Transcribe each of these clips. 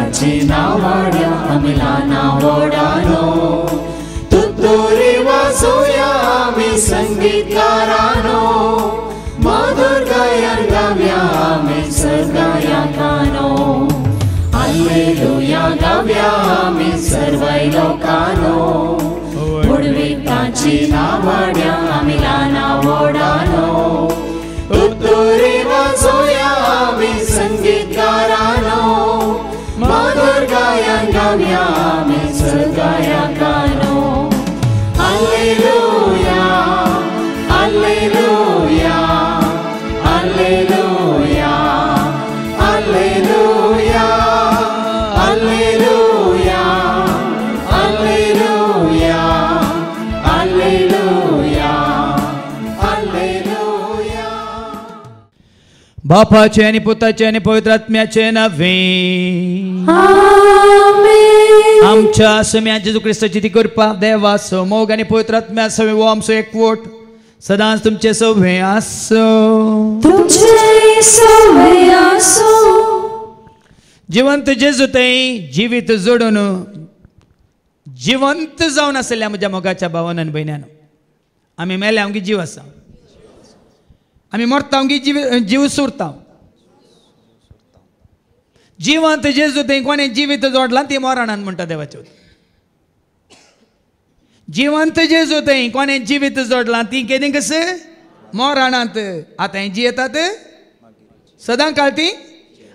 ताची नावाड्या आमिला नावोडानो तुतुरी वाजूया आमी संगीतकारानो मधुर गायन गाव्या आमी सर्वगायकानो हालेलुया गाव्या आमी सर्व लोकानो उडविताची नावाड्या आमिला नावोडानो तुतुरी वाजूया आमी संगीतकारानो मधुर गायन गाव्या आमी सर्वगायकानो hallelujah hallelujah hallelujah hallelujah hallelujah hallelujah hallelujah hallelujah. बापाचे आणि पुताचे आणि पवित्र आत्म्याचे नावे आमेन. आमच्या सम्या जेजू ख्रिस्ताची ती कृपा देवासो मोग आणि पवित्र आत्म्या सवे वो आमचो एकवट सदांच तुमचे सवे आसो. तुमचे सवे आसो. जिवंत जेजू थंय जिवीत जोडून जिवंत जावन आसल्या म्हज्या मोगाच्या भावान आनी भयण्यान आमी मेल्या आमगे जीव आसा आमी मरता आमगे जीव सुरता. जिवंत जेजू थंय कोणे जिवीत जोडला ती मरणान म्हणटा देवाचे. जिवंत जेजू थंय कोणे जिवीत जोडला ती केदी कस मरणांत. आतां जियेतात सदां काळ ती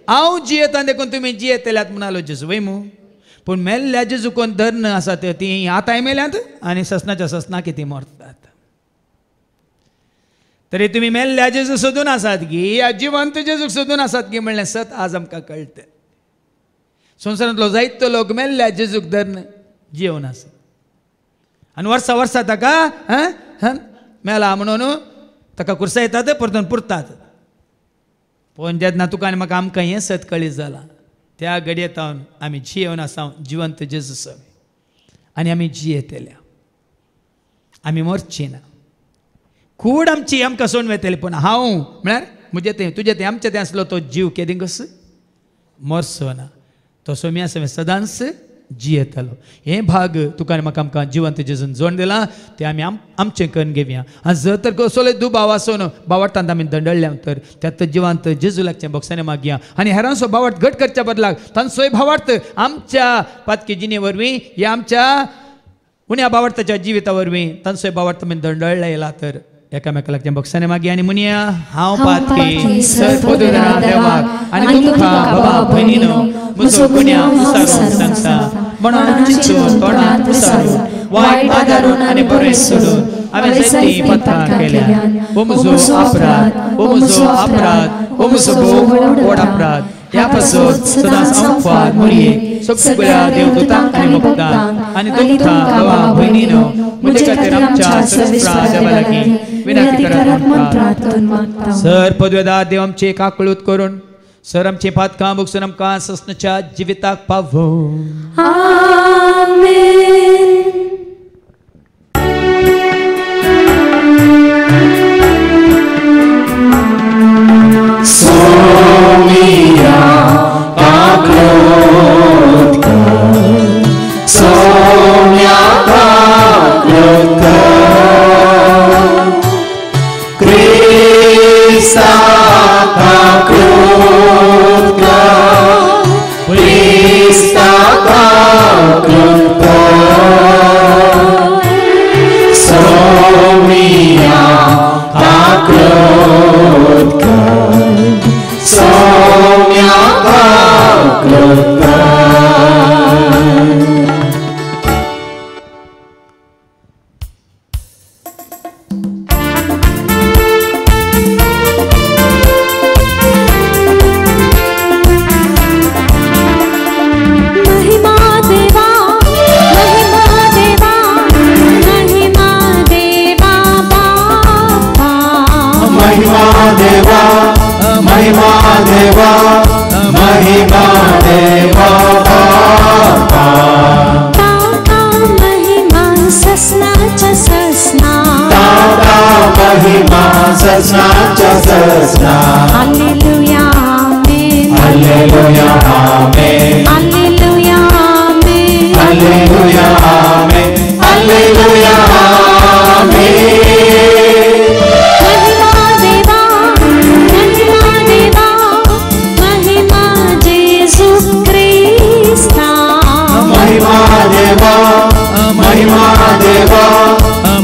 हांव जियेता देखून तुमी जियेतल्यात म्हणालो जेजू वयमू. पूण मेल्ल्या जेजू कोण धर्न आसा ती आतांय मेल्यांत आनी ससनाच्या ससना किती मरतात. तरी तुमी मेल्ल्या जेजू सोदून आसात की या जिवंत जेजूक सोदून आसात की म्हणलें सत आज आमकां कळटा. संवसारांतलो जायतो लोक मेल्ल्या जेजूक धर्न जिवन आसा आनी वर्सां वर्सां ताका मेला म्हणून ताका कुर्सायतात परतून पुरतात. पूण जेन्ना तुका आनी म्हाका आमकां हें सत कळीत जालां त्या घडयेतावन आमी जियेवन आसा जिवंत जेजू सवे आनी आमी जियेतल्या आमी मरची ना. कूड आमची आमकां सोडून वेतली पूण हांव म्हळ्यार म्हजें तें तुजें तें आमचें तें आसलो तो जीव केदी कस मरचो ना. तो सोमी आसा सदांच जियेतलो. हे भाग तुका आनी म्हाका आमकां जिवंत जेजून जोड दिला ते आमी आमचें करून घेवया. आनी जर तर कसलोय दुबाव आसून बावटांत आमी दंडळल्या तर त्यात जिवंत जेजू लागचें बोगसाने मागया आनी हेरांचो बावट घट करच्या बदलाक तांचोय भावार्थ आमच्या पातकी जिणे वरवीं ह्या आमच्या उण्या बावटाच्या जिविता वरवीं तांचोय बावट आमी दंडळ्ळा येला तर एकामेका लागचें बोगसाने मागया आनी म्हणया हांव पातकी सर्वोदरा देवाक आनी तुमकां बाबा भयणीनो म्हजो गुन्या मुसारून सांगता म्हणून चिंतून तोंडांत पुसारून वायट आदारून आनी बरें सोडून हांवें जायतीं पातकां केल्या. हो म्हजो अपराध हो म्हजो अपराध हो म्हजो व्हड अपराध. ह्या पासून सदांच हांव फाद मरये सगळ्या देवदूतांक आनी मुक्तांक आनी तुमकां बाबा भयणीनो म्हजे खातीर आमच्या सर्वस्रा देवा लागीं विनंती करात. सर पदवेदार देव आमचे काकळूत करून सर आमचे पातकां बगसून आमकां ससनाच्या जिविताक पावो. आमेन. सोमिया काकळूत कर सोम्या काकळूत कर क्रिस्ता काकळूत कर क्रिस्ता काकळूत कर सोमिया काकळूत कर सोम्या काकळूत कर. Hallelujah, amen. Hallelujah, amen. Hallelujah. Alleluia, Amen. Alleluia, Amen. महिमा देवा, महिमा देवा,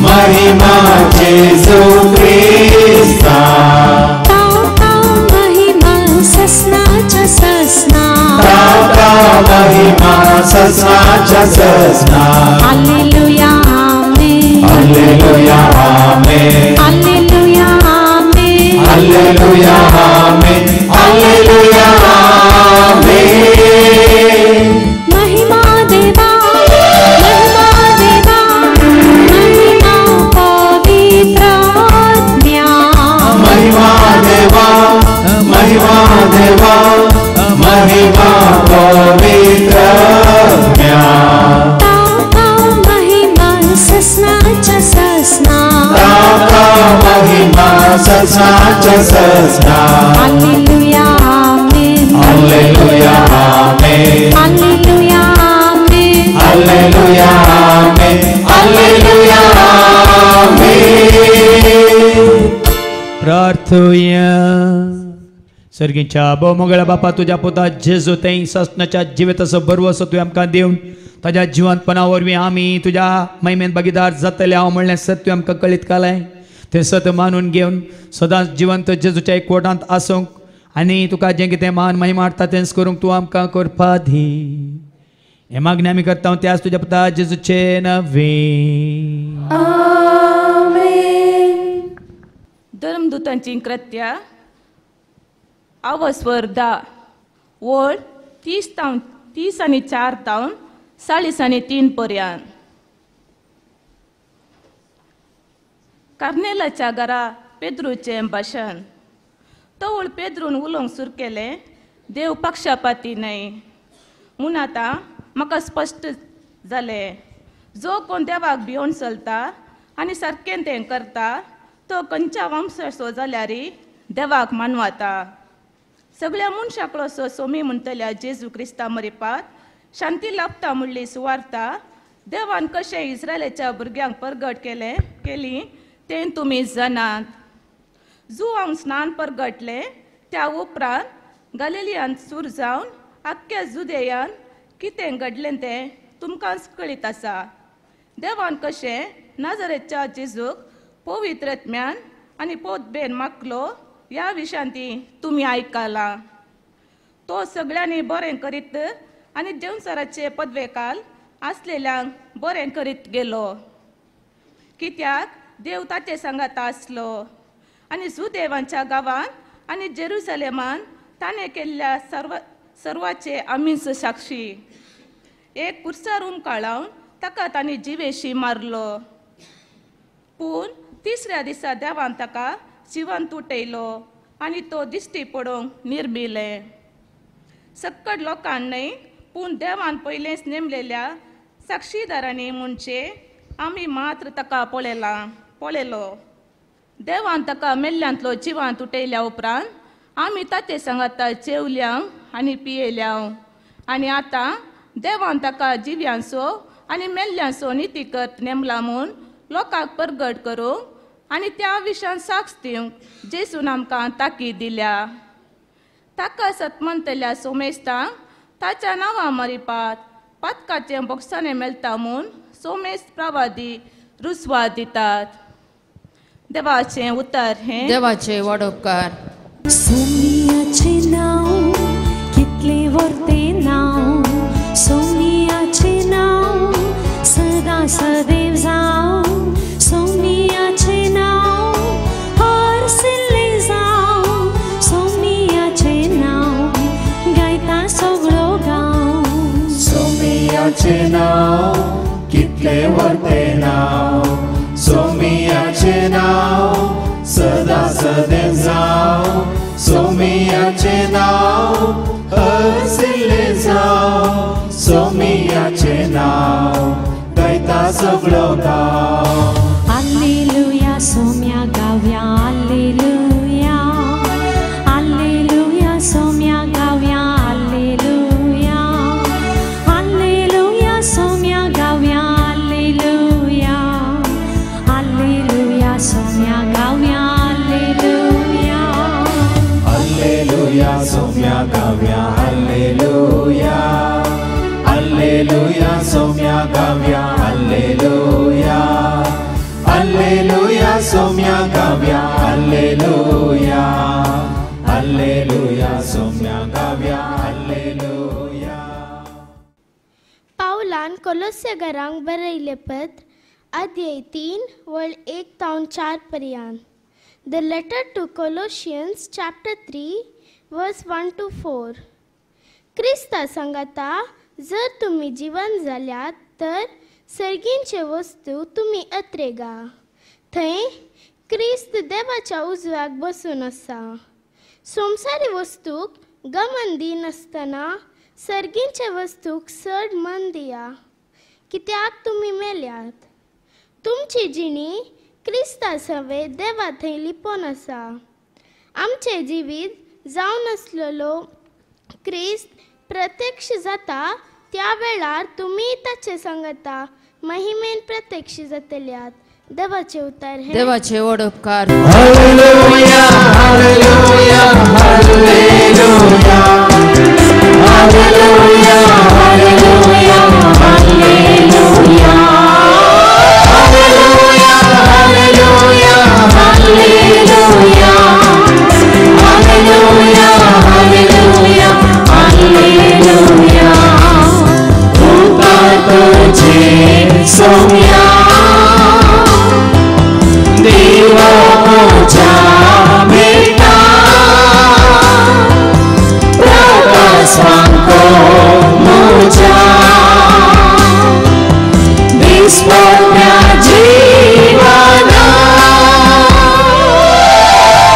महिमा जेसु ख्रिस्ता. महिमा ससनाच्या ससना, महिमा ससनाच्या ससना. Alleluia, Amen. Alleluia, Amen. Alleluia, Amen. Alleluia, Amen. Alleluia, Amen. महिमा देवा, महिमा देवा, महिमा पवित्र आत्म्या. महिमा देवा, महिमा देवा, महिमा पवित्र आत्म्या. महिमा ससनाच्या ससना, महिमा ससनाच्या ससना. Alleluia, Amen. Alleluia, Amen. Alleluia, Amen. Alleluia, Amen. Alleluia, Amen. प्रार्थूया. सर्गीच्या बहुमंगळा बापा, तुझ्या पुता जेजू ते ससनाच्या जिवेताचं बरवं असं तुवें आमकां दिवन ताज्या जिवंतपणा वरवीं आमी तुज्या महिमेन भागीदार जातले हांव म्हणलें सत्य आमकां कळीत कालाय. तें सत मानून घेवन सदांच जिवंत जेजूच्या एकवटांत आसूंक आनी तुका जें कितें मान महिमा हाडटा तेंच करूंक तूं आमकां करपा दी. हे मागणी आमी करता त्याच तुज्या पुता जेजूचे नवे. धर्मदूतांची कृत्या आवस्वर 10 वळ 30 आनी 4 तावन 40 आनी 3 पर्यंत. कार्नेलाच्या घरा पेद्रूचें भाशण. तवळ पेद्रून उलोवंक सुरू केलें, देव पक्षपाती न्हय म्हूण आतां म्हाका स्पश्ट जालें. जो कोण देवाक भिवून चलता आनी सारकें तें करता तो खंयच्या वंशाचो जाल्यारय देवाक मानवाता. सगळ्या मनशाकलो सोमी म्हणटल्या जेजू क्रिस्ता मरिपात शांती लाभता म्हणली सुवार्ता देवान कशें इस्रायलाच्या भुरग्यांक परगट केली तें तुमी जाणात. जुआंक स्नान परगटलें त्या उपरांत गलिलियांत सूर जावन आख्ख्या जुदेयांत कितें घडलें तें तुमकांच कळीत आसा. देवान कशें नाजरेच्या जेजूक पवित्रत्म्यान आनी पोतबेन मागलो ह्या विशांती तुमी आयकलां. तो सगळ्यांनी बरें करीत आनी देंवचाराचे पदवेकाल आसलेल्यांक बरें करीत गेलो. कित्याक देव ताचे सांगात आसलो आनी सुदेवांच्या गांवांत आनी जेरुसलेमान ताणें केल्ल्या सर्वाचे आमीच साक्षी. एक कुर्सारूम काळावन ताका तांणी जिवेशी मारलो, पूण तिसऱ्या दिसा देवान ताका जिवंत उठयलो आनी तो दिश्टी पडोवंक निर्मिलें. सक्कड लोकांक न्हय पूण देवान पयलेंच नेमलेल्या साक्षीदारांनी म्हणचे आमी मात्र ताका पळयलो. देवान ताका मेल्ल्यांतलो जिवांत उठयल्या उपरांत आमी ताचे सांगात जेवल्या आनी पियेल्या. आनी आतां देवान ताका जिव्यांचो आनी मेल्ल्यांचो नितीकत नेमला म्हूण लोकांक परगट करूंक आनी त्या विशयान साक्ष दिवंक जेजून आमकां ताकीद दिल्या. ताका सतमंतल्या सोमेस्तांक ताच्या नांवां मरिपात पातकाचें बोगसाणें मेळटा म्हूण सोमेस्त प्रवादी रुस्वाद दितात. देवाचें उतर हें. देवाचे वडोपकार. सोमियाचे नाव कितले वर्ते नाव, सोमियाचे नाव सदा सदैव जावं, सोमियाचे नाव हरसिल्ले जावं, सोमियाचे नाव गायता सगळो गांव. सोमियाचे नाव कितले वर्ते नाव, सोमियाचे नाव सदा सदैव जावं, सोमियाचे नाव हरसिल्ले जावं, सोमियाचे नाव गायता सगळो गांव. Alleluia, सोम्या गावया Alleluia, Alleluia, सोम्या गावया Alleluia, Alleluia, सोम्या सौम्या गाव्या हालेलुया हालेलुया सौम्या गाव्या हालेलुया हालेलुया सौम्या गाव्या हालेलुया. पावलान कोलोस्य घरांक बरयले पत्र अध्याय 3 वळ 1-4 पर्यंत. The letter to Colossians chapter 3 verse 1-4. Crysta सांगता जर तुम्ही जिवंत जाल्यात तर सर्गींचे वस्तू तुम्ही अत्रेगा. थंय क्रिस्त देवाच्या उजव्याक बसून आसा. संवसारी वस्तूक गमन दिनासतना सर्गींचे वस्तूक चड मन दिया, कित्याक तुम्ही मेल्यात. तुमची जिणी क्रिस्ता सवे देवा थंय लिपोन आसा. आमचे जिवीत जावन आसलेलो क्रिस्त प्रत्यक्ष जाता त्या वेळार तुमी ताचे सांगता महिमेन प्रत्यक्ष जातल्यात. देवाचे उतार हे. देवाचे व्हड उपकार. Hallelujah hallelujah hallelujah hallelujah hallelujah hallelujah hallelujah hallelujah hallelujah hallelujah hallelujah hallelujah. उतार तुझे सौम्या देवाच्या बेटा प्रकाशांको मोजा विस्मया जीवना.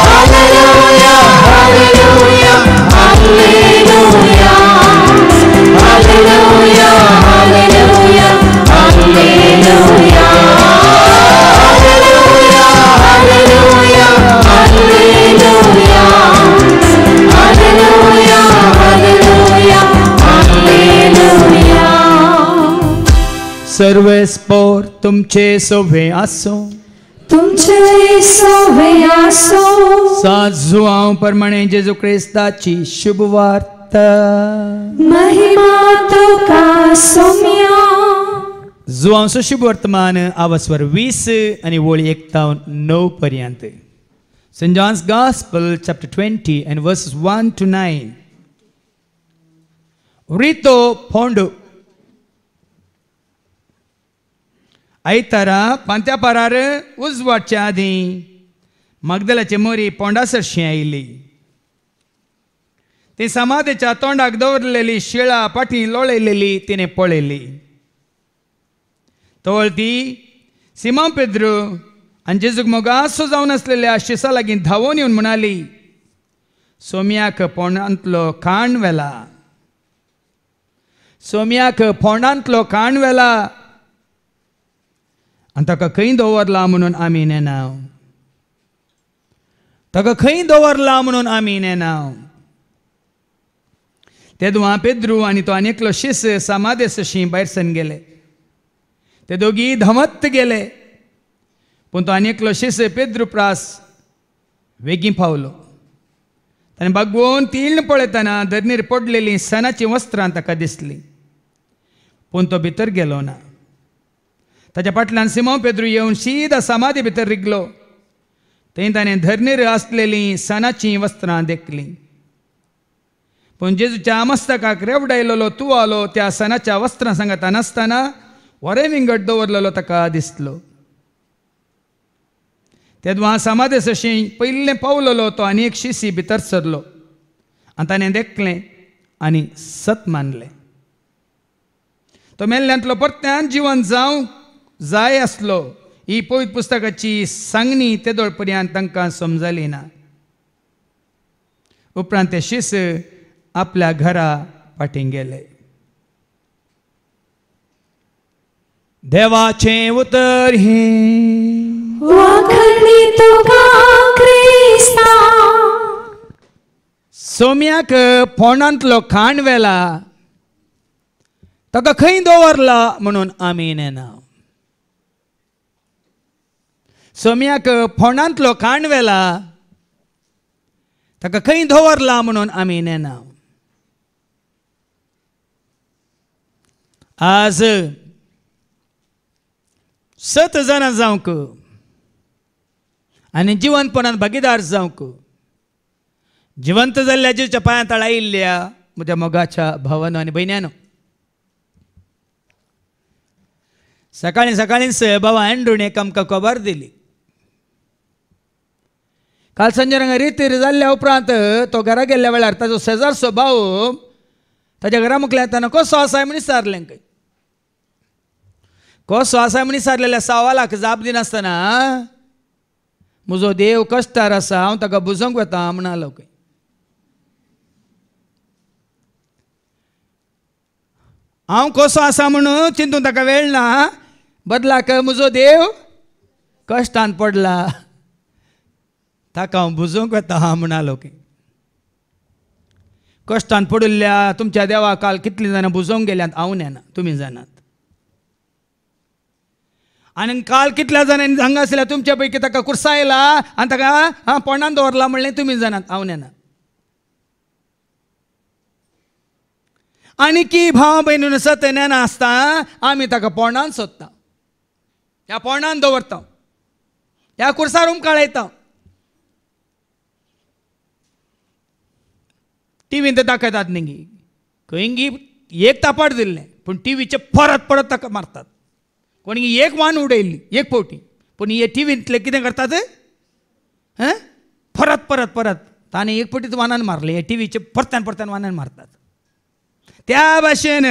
Hallelujah hallelujah hallelujah hallelujah hallelujah hallelujah hallelujah hallelujah hallelujah hallelujah hallelujah. सर्व स्पोर तुमचे सोवे आसो. तुमचे सोवे आसो. सात जुआं प्रमाणे जेजू क्रिस्ताची शुभ वार्ता. महिमा तुका सौम्या. जुआंचो शुभ वर्तमान आवस्वर 20 आणि वळी 1-9 पर्यंत. St. John's Gospel chapter 20 and verses 1-9. Rito Pondo. आयतारा पांत्या पारार उजवाडच्या आदी मगदलाची मोरी पोंडासरशी आयली. ती समाधीच्या तोंडाक दवरलेली शिळा पाठी लोळयलेली तिने पळयली. तवळ ती सिमोन पेद्रू आनी जेजूक मोगासो जावन आसलेल्या शिसा लागीं धांवून येवन म्हणाली, सोम्याक पोंडांतलो काण व्हेला. सोम्याक पोंडांतलो काण व्हेला आनी ताका खंय दवरला म्हणून आमी नेनाव. ताका खंय दवरला म्हणून आमी नेनाव. तेदुआ पेद्रू आनी तो आनी एकलो शिस समाधेसशी भायर सरून गेले. ते दोगी धांवत गेले, पूण तो आनी एकलो शिस पेद्रू प्रास वेगीं पावलो. ताणें बागवून तीण पळयतना धरणीर पडलेलीं सणाचीं वस्त्रां ताका दिसलीं, पूण तो भितर गेलो ना. ताच्या फाटल्यान सिमोन पेद्रू येवन सीदा समाधी भितर रिगलो. थंय ताणें धरणीर आसलेलीं सणाचीं वस्त्रां देखलीं, पूण जेजूच्या मस्तकाक रेवडायलेलो तुवालो त्या सणाच्या वस्त्रां सांगता नासतना वरें विंगड दवरलेलो ताका दिसलो. तेदुआ समाधेसशी पयलें पावलेलो तो आनी एक शिसी भितर सरलो आनी ताणें देखलें आनी सत मानलें. तो मेल्ल्यांतलो परत्यान जिवंत जावंक जाय आसलो ही पवित्र पुस्तकाची सांगणी तेदोळ पर्यंत तांकां समजली ना. उपरांत ते शिस आपल्या घरा फाटीं गेले. देवाचे उतर हे. वाखणी तुका क्रिस्ता. सोम्याक पोंडांतलो खाण व्हेला, ताका खंय दवरला म्हणून आमी नेना. सोम्याक पोंडांतलो खाण व्हेला, ताका खंय दवरला म्हणून आमी नेना. आज 7 जाणां जावंक आनी जिवंतपणान भागीदार जावंक जिवंत जाल्ल्या जेजूच्या पांया तळा आयिल्ल्या म्हज्या मोगाच्या भावांनो आनी भयण्यांनो, सकाळीं सकाळींच भावा एंड्रूणेक आमकां खबर दिली. काल संजे रंगा रितीर जाल्ल्या उपरांत तो घरा गेल्ल्या वेळार ताजो शेजारचो भाव ताच्या घरा मुखल्या येताना कसो आसाय म्हण विचारलें. कसो आसाय म्हण विचारलेल्या सवालाक जाप दिनासतना म्हजो देव कश्टार आसा, हांव ताका बुजोवंक वता म्हणलो. हांव कसो आसा म्हणून चिंतून ताका वेळ ना, बदलाक म्हजो देव कश्टान पडला, ताका हांव बुजोवंक वता म्हणलो. कश्टान पडिल्ल्या तुमच्या देवा काल कितलीं जाणां बुजोवंक गेल्यांत हांव नेना, तुमी जाणात. आनी काल कितल्या जाणांनी हांगासल्या तुमच्या पैकी ताका कुर्सायला आनी ताका पोंडान दवरला म्हणलें तुमी जाणात, हांव नेना. आनी की भाव भयणीन सत नेना आसता आमी ताका पोंडान सोदता, ह्या पोंडान दवरता, ह्या कुर्सार उमकाळयता. टीव्हीन ते दाखयतात न्ही, खंयी एक तापाट दिल्लें पूण टीव्हीचे परत परत ताका मारतात. कोणी एक वान उडयली एक फावटी, पूण हे टीव्हींतले कितें करतात, परत परत परत ताणें एक फावटीच वानान मारले, हे टीव्हीचे परत्यान परत्यान वानान मारतात. त्या भाशेन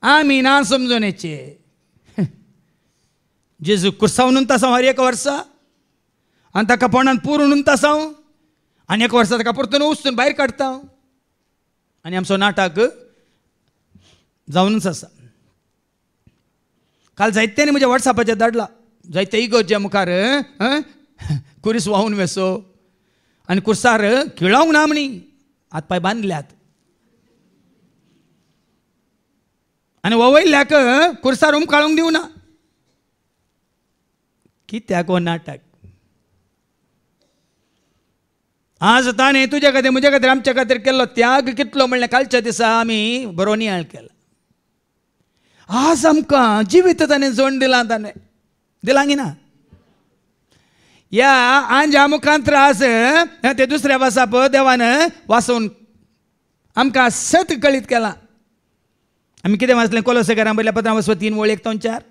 आमी ना समजून येचे. जेजू कुर्सावन तासांव हर एक वर्सा आनी ताका पोंडान पुरून तासांव आनी एक वर्सा ताका परतून उस्तून भायर काडटा आनी आमचो नाटक जावनूच आसा. काल जायत्यांनी म्हज्या वॉट्सॅपाचेर धाडला, जायते इगोर्जे मुखार कुरीस व्हांवून वेसो आनी कुर्सार खिळोंक ना म्हणी हात पांय बांदल्यात आनी ववयल्ल्याक कुर्सार उमकाळूंक दिवना. कित्याक हो नाटक? आज ताणें तुजे खातीर म्हजे खातीर आमच्या खातीर केल्लो त्याग कितलो म्हणलें कालच्या दिसा आमी बरो नियाळ केला. आज आमकां जिवीत ताणें जोड दिलां, ताणें दिलां की ना? ह्या आंजा मुखांतर आज ते दुसऱ्या वासा पळय देवान वाचून आमकां सत कळीत केलां. आमी कितें वाचलें? कोलोसेकारां बरयलें पत्रां वचो 3 वळी 1 ते 4.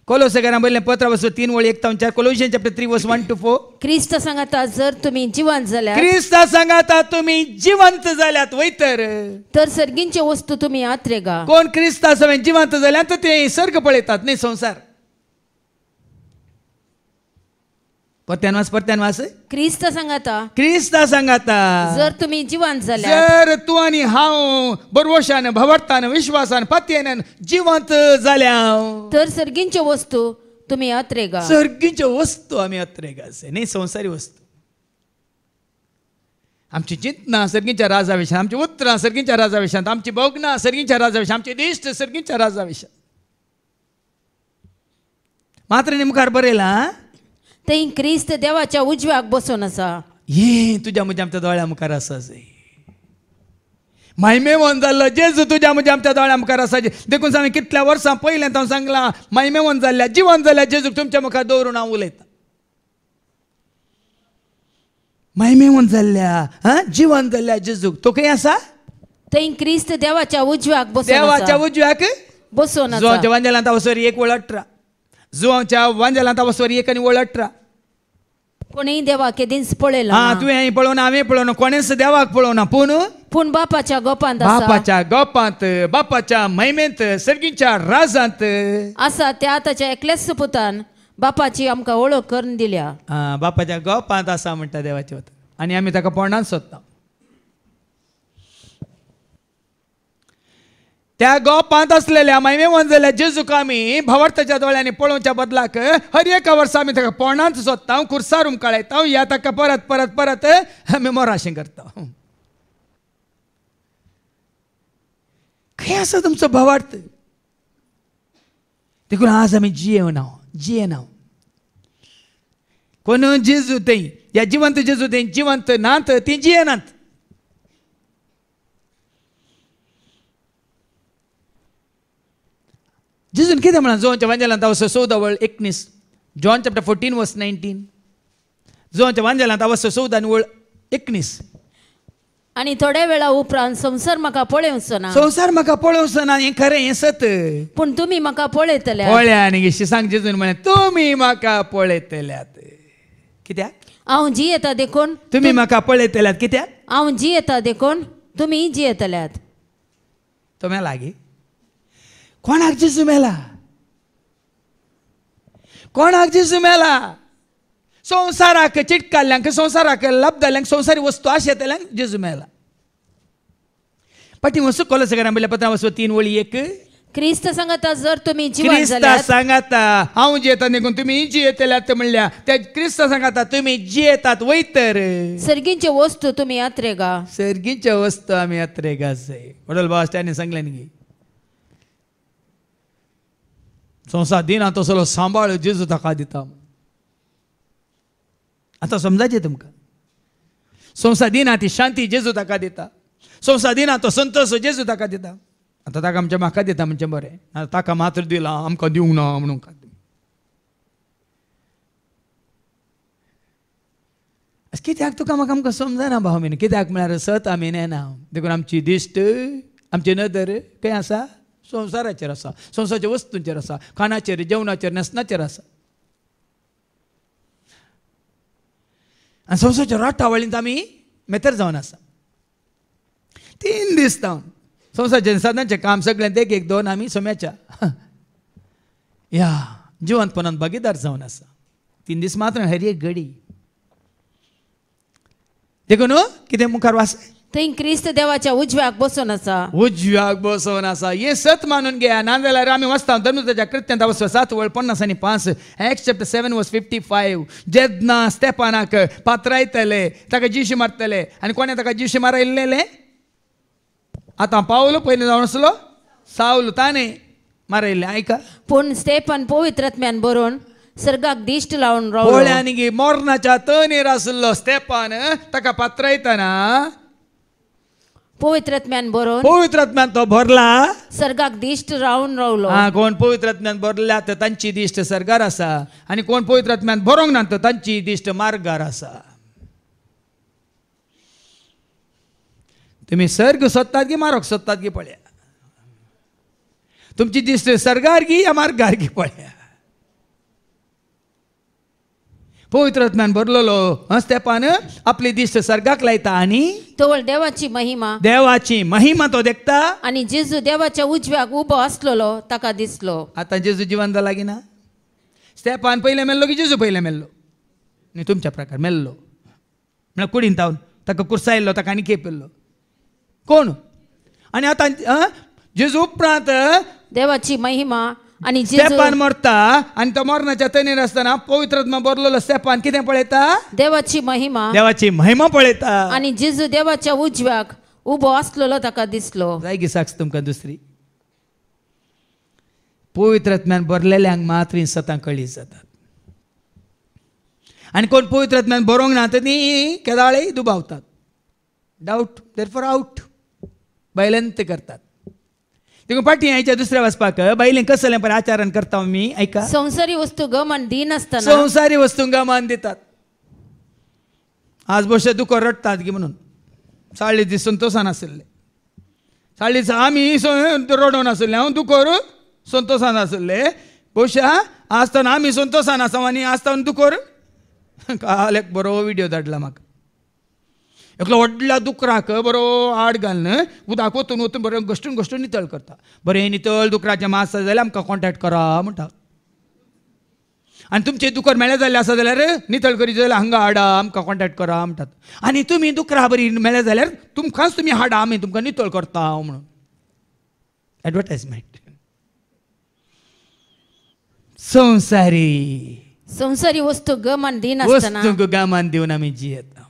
कोलोसेकारां बरयलें पत्रां वचो 3 वळी 1 ते 4. कोलोशियन्स चॅप्टर 3 वर्स 1 to 4. क्रिस्त सांगता जर तुम्ही जिवंत जाल्यार, क्रिस्ता सांगता तुम्ही जिवंत जाल्यात वयतर तर सर्गींचे वस्तू तुम्ही आत्रेगा. कोण क्रिस्ता सवय जिवंत जाल्यात ते सर्ग पळयतात न्ही, संसार. परत्यान वास क्रिस्त सांगता क्रिस्ता सांगता जर तुम्ही जिवंत जाल्यार, जर तूं आनी हांव बरवशान भवरतान विश्वासान पातयेन जिवंत जाल्या, तर सर्गींचे वस्तू तुम्ही आत्रेगा. सर्गीच्यो वस्तू आमी अत्रेगा न्ही, संसारी वस्तू. आमची चिंतना सर्गीच्या राजा विशयान, आमची उतरां सर्गीच्या राजा विशयांत, आमची भोगनां सर्गीच्या राजा विशयान, आमचे दिश्ट सर्गीच्या राजा विशयान. मात्र मुखार बरयलां थंय क्रिस्त देवाच्या उजव्याक बसून आसा. हे तुज्या म्हज्या आमच्या दोळ्या मुखार आसा. महिमेवन जाल्लो जेजू तुज्या म्हज्या आमच्या दोळ्या मुखार आसा. देखून सांग कितल्या वर्सां पयलें हांव सांगलां, महिमेवन जाल्ल्या जिवंत जाल्ल्या जेजूक तुमच्या मुखार दवरून हांव उलयतां. महिमेवन जाल्ल्या जिवंत जाल्ल्या जेजूक तो खंय आसा? थंय क्रिस्त देवाच्या उजव्याक बसून देवाच्या उजव्याक बसून आसा. जुवांच्या वांजेलांत वसोरी 1 वळ 18. जुवांच्या वांजेलांत वसोरी 1 आनी वळ 18. कोणीय देवाक केदींच पळयला हा, तुवें पळोवना, हांवें पळोवना, कोणेच देवाक पळोवना, पूण बापाच्या गोपांत आसा. बापाच्या गोपांत, बापाच्या महिमेंत, सर्गीच्या राजांत आसा. त्या आताच्या एकल्याच पुतान बापाची आमकां वळख करून दिल्या. बापाच्या गोपांत आसा म्हणटा देवाचे वत. आनी आमी ताका पोंडान सोदता. त्या गोपांत असलेल्या महिमेवन जाल्ल्या जेजूक आमी भावार्थाच्या दोळ्यांनी पळोवच्या बदलाक हर एका वर्सा आमी ताका पोंडांत सोदता, कुर्सार उमकाळयता, या ताका परत परत परत आमी मोराशें करता. खंय आसा तुमचो भावार्थ? देखून आज आमी जियेना. कोण जेजू थंय, या जिवंत जेजू थंय जिवंत नात, ती जियेनात. जेजून कितें म्हणला जोहांच्या वांजेलांत 14:19 जॉन चॅप्टर 14 वर्स 19 जोहांच्या वांजेलांत 14:19 आणि थोड्या वेळा उपरांत संसार म्हाका पळोवचो ना संवसार म्हाका पळोवचो ना हें खरें हें सत पूण तुमी म्हाका पळयतले पळया आनी सांग जेजून म्हळें तुमी म्हाका पळयतल्यात कित्याक हांव जियेता देखून तुमी म्हाका पळयतल्यात कित्याक हांव जियेता देखून तुमी जियेतल्यात तो मेला गे कोणाक जेजू मेला कोणाक जेजू मेला संवसाराक चिटकाल्ल्यांक संवसाराक लाभ जाल्ल्यांक संवसारी वस्तू आशेतल्यांक जेजू मेला पाटी वस्तू कोलोसाकारांक बरयल्या पत्रांत 3:1 क्रिस्त सांगता जर तुमी जिवंत क्रिस्ता जाल्यात सांगता हांव जियेता देखून तुमी जियेतल्यात म्हणल्या त्या क्रिस्ता सांगता तुमी जियेतात वयतर सर्गींच्यो वस्तू तुमी यात्रेगा सर्गीच्या वस्तू आमी यात्रेक जाय वडल बाबा त्याने सांगलें न्ही संवसार दिना तसलो सांबाळ जेजू ताका दिता आतां समजायचें तुमकां संवसार दिना ती शांती जेजू ताका दिता संवसार दिना तो संतोष जेजू ताका दिता आतां ताका आमच्या म्हाका दिता म्हणजे बरें आतां ताका मात्र दिला आमकां दिवंक ना म्हणून कित्याक तुका म्हाका आमकां समजना भाव म्हण कित्याक म्हळ्यार सत आमी नेना देखून आमची दिश्ट आमची नदर खंय आसा संवसाराचेर आसा संवसाराच्या वस्तूंचेर आसा खाणाचेर जेवणाचेर न्हेसणाचेर आसा आनी संवसाराच्या राटावळींत आमी मेतर जावन आसा 3 दीस जावन संवसाराचें सदांचें काम सगळें एक 2 आमी सोम्याच्या ह्या जिवंतपणांत भागीदार जावन आसा 3 दीस मात्र हरी एक घडी देखून कितें मुखार वास थंय क्रिस्त देवाच्या उजव्याक बसून आसा उजव्याक बसोवन आसा हें सत मानून घेया नाजाल्यार आमी वाचता धर्मताच्या कृत्यांत 7:50 Acts chapter 7:55 जेन्ना स्तेफानाक पात्रायतले ताका जिशी मारतले आनी कोणें ताका जिशी मारयल्लेले आतां पावलो पयलीं जावन आसलो सावल ताणें मारयल्लें आयका पूण स्तेफान पवित्र आत्म्यान बरोवन सर्गाक दिश्ट लावन रावलो पोळ्यांनी मोरणाच्या तणेर आसलो स्तेफान ताका पात्रायतना पवित्र आत्म्यान बरोवन पवित्र आत्म्यान तो भरला सर्गाक दिश्ट रावन रावलो कोण पवित्र आत्म्यान भरल्या तर तांची दिश्ट सर्गार आसा आनी कोण पवित्र आत्म्यान भरोंक ना तर तांची दिश्ट मार्गार आसा तुमी सर्ग सोदतात की मारोक सोदतात की पळया तुमची दिश्ट सर्गार की या मार्गार की पळया पवित्र आत्म्यान भरलेलो स्तेफान आपली दिश्ट सर्गाक लायता आनी तवळ देवाची महिमा तो देखता आनी जेजू देवाच्या उजव्याक उबो आसलेलो ताका दिसलो आतां जेजू जिवंत जाला की ना स्तेफान पयलें मेल्लो की जेजू पयलें मेल्लो न्ही तुमच्या प्रकार मेल्लो म्हळ्यार कुडीन तावन ताका कुर्सायल्लो ताका आनी केपेल्लो कोण आनी आतां जेजू उपरांत देवाची महिमा आनी जेजू स्तेफान मरता आनी तो मरणाच्या तणेर आसतना पवित्र आत्मा भरलेलो स्तेफान कितें पळयता देवाची महिमा पळयता आनी जेजू देवाच्या उजव्याक उबो आसलेलो ताका दिसलो जाय की साक्ष तुमकां दुसरी पवित्र आत्म्यान भरलेल्यांक मात्र ही सतां कळी जातात आनी कोण पवित्र आत्म्यान बरोंक ना ती केदाळे दुबावतात डावट देरफॉर आउट बायलेंत करतात देखून फाटीं आयच्या दुसऱ्या वाचपाक बायलें कसलें बरें आचारण करता आमी आयका संवसारी वस्तू गमन दिनासतना संवसारी वस्तूंक गमान दितात आज बशे दुकोर रडटात की म्हणून 40 दीस संतोशान आसले 40 दीस आमी रडोवन आसले हांव दुकोर संतोशान आसले बशा आसतना आमी संतोशान आसा आनी आसतना दुकोर काल एक बरो विडियो धाडला म्हाका एकलो व्हडल्या दुकराक बरो आड घालन उदक वतून वतून बरें घश्टून नितळ करता बरें नितळ दुकराचें मांस जाल्यार आमकां कॉन्टेक्ट करा म्हणटा आनी तुमचें दुकर मेळ्ळें जाल्लें आसा जाल्यार नितळ करीत जाल्यार हांगा हाडा आमकां कॉन्टेक्ट करा म्हणटात आनी तुमी दुकरां बरीं मेळ्ळें जाल्यार तुमकांच तुमी हाडा आमी तुमकां नितळ करता म्हणून एडवर्टायजमेंट संवसारी वस्तू गमन दिनासतना वस्तूंक गमान दिवन आमी जियेता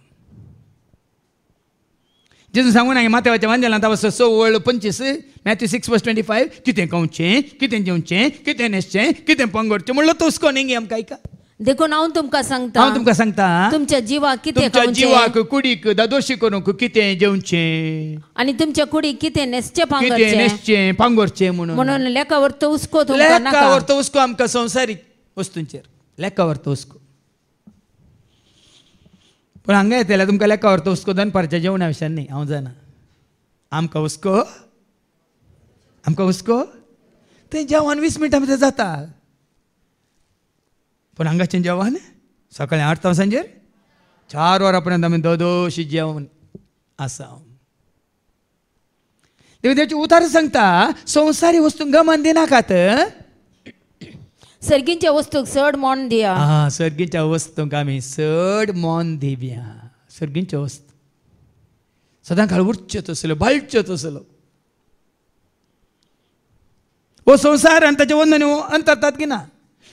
जेजू सांगून हांवें माथेवाच्या वांजेलांत 6:25 Matthew 6:25 कितें खावचें कितें जेवचें कितें न्हेसचें कितें पंगडचें म्हणलो तोस कोणेंगी आमकां आयका देखून हांव तुमकां सांगता हांव तुमकां सांगता तुमच्या जिवाक कितें तुमच्या खावचें जिवाक कुडीक दादोशी करूंक कितें जेवचें आनी तुमच्या कुडीक कितें नेसचें कितें पांगरचें न्हेसचें पांगोरचें म्हणून म्हणून लेखा व्हरतो हुस्को तुमकां लेका नाका व्हरतो हुस्को आमकां संवसारीक वस्तूंचेर लेका व्हरतो हुस्को पूण हांगा येतले तुमकां लेका व्हरतो हुस्को दनपारच्या जेवणा विशयान न्ही हांव जाणा आमकां हुस्को तें जेवण 20 मिनटां भितर जाता पूण हांगाचें जेवण सकाळीं 8 तां सांजेर 4 वरां पर्यंत आमी दोदोशी जेवण आसा देवाची उतार सांगता संवसारी वस्तूंक गमन दिनाकात सर्गींच्या वस्तूक चड मोन दिया सर्गीच्या वस्तूंक आमी चड मोन दिवया सर्गींच्यो वस्तू सदां काळ उरच्यो तसल्यो बाळच्यो तसलो हो संवसार आनी ताचे वंदन अंतरतात की ना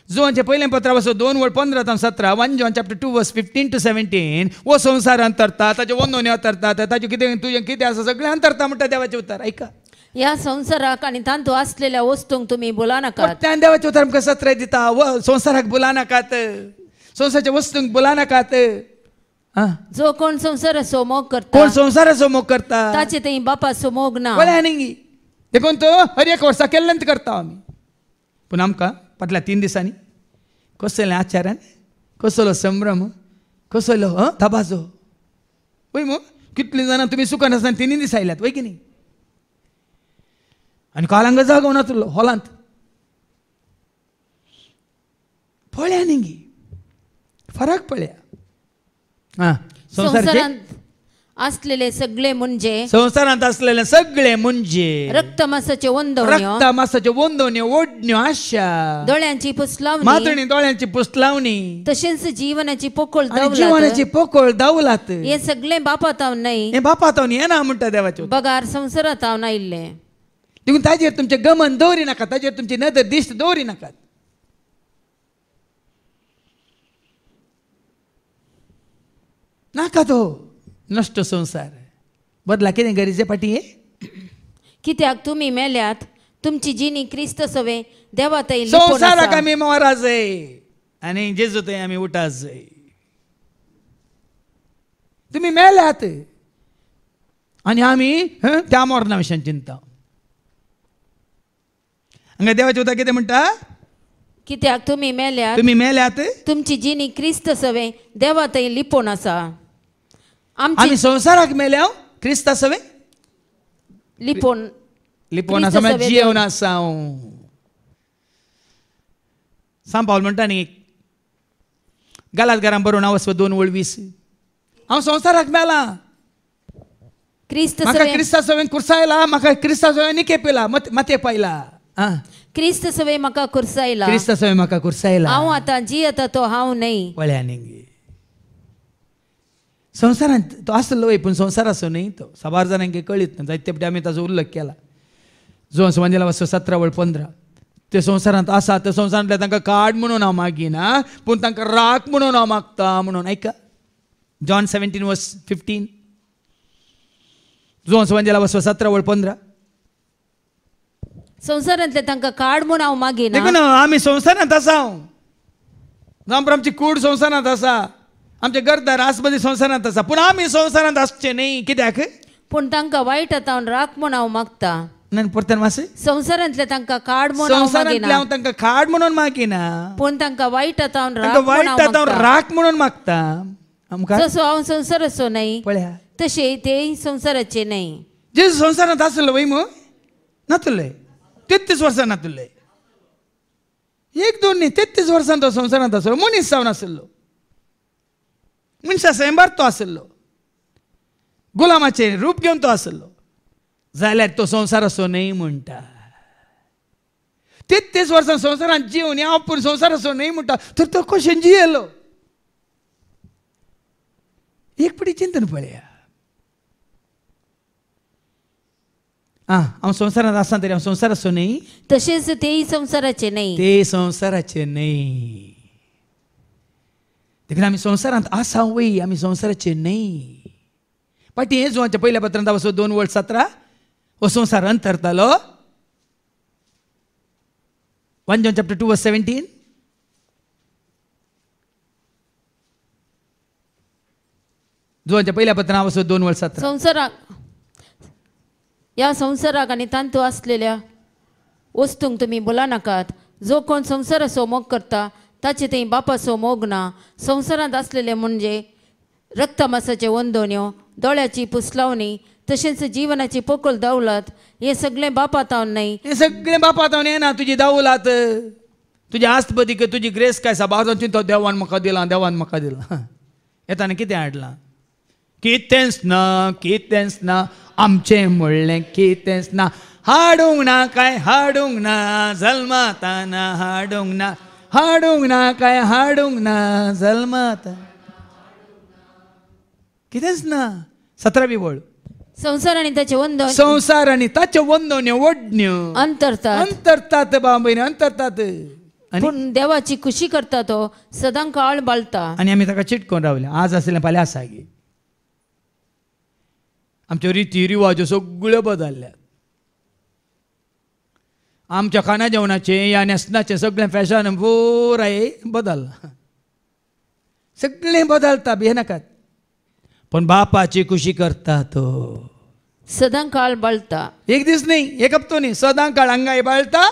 जोहांचें पयलें पत्रा वचो 2:15-17 1 John chapter 2 verse 15 to 17 हो संवसार अंतरता ताचे वंदन अंतरतात ताचें कितें तुजें कितें आसा सगळें अंतरता म्हणटा देवाचें उतर ऐका ह्या संवसाराक आनी तांतू आसलेल्या वस्तूंक तुमी बोलानाकात त्या देवाचें उतर आमकां सत्र दिता संवसाराक बोलानाकात संवसाराच्या वस्तूंक बोलानाकात जो कोण संवसाराचो मोग करता कोण संवसाराचो मोग करता ताचे थंय बापाचो मोग ना कोल्यानी देखून तो हर एक वर्सा केल्लेंत करता आमी पूण आमकां फाटल्या 3 दिसांनी कसलें आचारान कसलो संभ्रम कसलो धबाजो वय मग कितलीं जाणां तुमी सुखान आसतना 3 दीस आयल्यात वय की न्ही आनी कालांग जागो ना तुलो हॉलांत पळया न्ही फरक पळया संवसारांत असलेले सगळे म्हणजे संवसारांत असलेले सगळे म्हणजे रक्त मांसाचे वंदवण्यो रक्त मांसाचे वंदवण्यो ओडण्यो आशा दोळ्यांची पुसलावणी मातणी दोळ्यांची पुसलावणी तशेंच जीवनाची पोकळ जीवनाची पोकळ दावलात हे सगळे बापात हांव नाही हे बापात हांव ये ना म्हणटा देवाचे बगार संवसारात हांव नायिल्ले देखून ताजेर तुमचे गमन दवरी नाकात ताजेर तुमची नदर दिश्ट दवरी नाकात नाका तो नष्ट संसार बदला कितें गरजे पाटी हे कित्याक तुमी मेल्यात तुमची जिणी क्रिस्त सवे देवा थंय संवसाराक आमी मरा जाय आनी जेजू थंय आमी उठा जाय तुमी मेल्यात आनी आमी त्या मरणा विशयान चिंता हांगा देवाचें उतर कितें म्हणटा कित्याक तुमी मेल्यात तुमची जिणी क्रिस्त सवे देवा थंय लिपोवन आसा आमी संवसाराक मेल्या क्रिस्ता सवे लिपोवन आसा म्हळ्यार जिवन आसा सांग पावल म्हणटा न्ही गालातकारांक बरोवन हांव 2:20 हांव संवसाराक मेला म्हाका क्रिस्ता सवेन कुरसायला म्हाका क्रिस्ता सवेन निकेपिला माते पायला क्रिस्त सवे म्हाका कुरसायला क्रिस्ता सवे म्हाका कुरसायला हांव आतां जी आतां तो हांव न्ही पळया न्ही संवसारांत तो आसलो वय पूण संवसार आसो न्ही तो साबार जाणांक कळीत ना जायते फावटी आमी ताचो उल्लेख केला जो संवसारांत वचो 17:15 ते संवसारांत आसा त्या संवसारांतले तांकां काड म्हणून हांव मागिना पूण तांकां राख म्हणून हांव मागता म्हणून ऐका जॉन 17:15 जो संवसारांत वचो 17:15 संवसारांतले तांकां काड म्हूण हांव मागिना देखून आमी संवसारांत आसा जावं आमची कूड संवसारांत आसा आमचे गरदार आसमदी संवसारांत आसा पूण आमी संवसारांत आसचे न्ही कित्याक पूण तांकां वायट आतां राख म्हूण हांव मागता ना परतन मास संवसारांतले तांकां काड म्हूण हांव संवसारांतले हांव तांकां काड म्हणून मागिना पूण तांकां वायट आतां राख म्हणून मागता आमकां जसो हांव संवसाराचो न्ही पळया तशें तेय संवसाराचे न्ही जेजू संवसारांत आसलो वय मग नातुले 33 वर्सां नातुले 1-2 न्ही 33 वर्सां तो संवसारांत आसलो मनीस जावन आसलो मनशा सेंबार तो आसलो गुलामाचें रूप घेवन तो आसलो जाल्यार तो संवसार असो न्ही म्हणटा 33 वर्सां संवसारांत जिवन हांव पूण संवसार असो न्ही म्हणटा तर तो कशें जियेलो एक पटी चिंतन पळया हांव संवसारांत आसा तरी हांव संवसार असो न्ही तशेंच तेय संवसाराचे न्ही ते संवसाराचे न्ही देखून आमी संवसारांत आसा वय आमी संवसाराचे न्ही पाटी हे जुवांच्या पयल्या पत्रांत वचो 2:17 हो संवसार अंतरतालो 1 John chapter 2 verse 17 जुवांच्या पहिल्या पत्रान 2:17 संसाराक या संसाराक आणि तांतू असलेल्या वस्तूंक तुम्ही बोला नाकात. जो कोण संसाराचो मोग करता ताचे ते बापाचो मोग ना. संसारात असलेले म्हणजे रक्तमासाचे वंदोन्यो, दोळ्याची पुसलावणी, तसेच जीवनाची पोकळ दौलत, हे सगळे बापात नाही. हे सगळे बापात ना. तुझी दावलात, तुझी आस्तपतीक, तुझी ग्रेस काय साबार चिंतो देवान म्हाका दिला, देवान म्हाका दिला. येताना कितें हाडलां? कितेंच ना आमचें म्हणलें कितेंच ना. हाडूंक ना काय हाडूंक ना, जल्माताना हाडूंक ना, हाडूंक ना काय हाडूंक ना, जल्माता कितेंच ना. 17वी वळ. संसार आणि त्याचे वंदन, संसार आणि ताचे वंदन्यो ओडण्यो अंतरतात बाबा, अंतरतात. पूण देवाची खुशी करता तो सदां काळ बाळता. आणि आमी ताका चिटकोन रावले. आज आसलें फाल्यां आसा गे. आमच्यो रिती रिवाज्यो सगळ्यो बदलल्यात. आमच्या खाना जेवणाचें या न्हेसणाचें सगळें फॅशन पुराय बदललां. सगळें बदलता भिये नाकात. पण बापाची खुशी करता तो सदां काळ बाळता. एक दीस न्ही, एक हप्तो न्ही, सदां काळ हांगा बाळटा.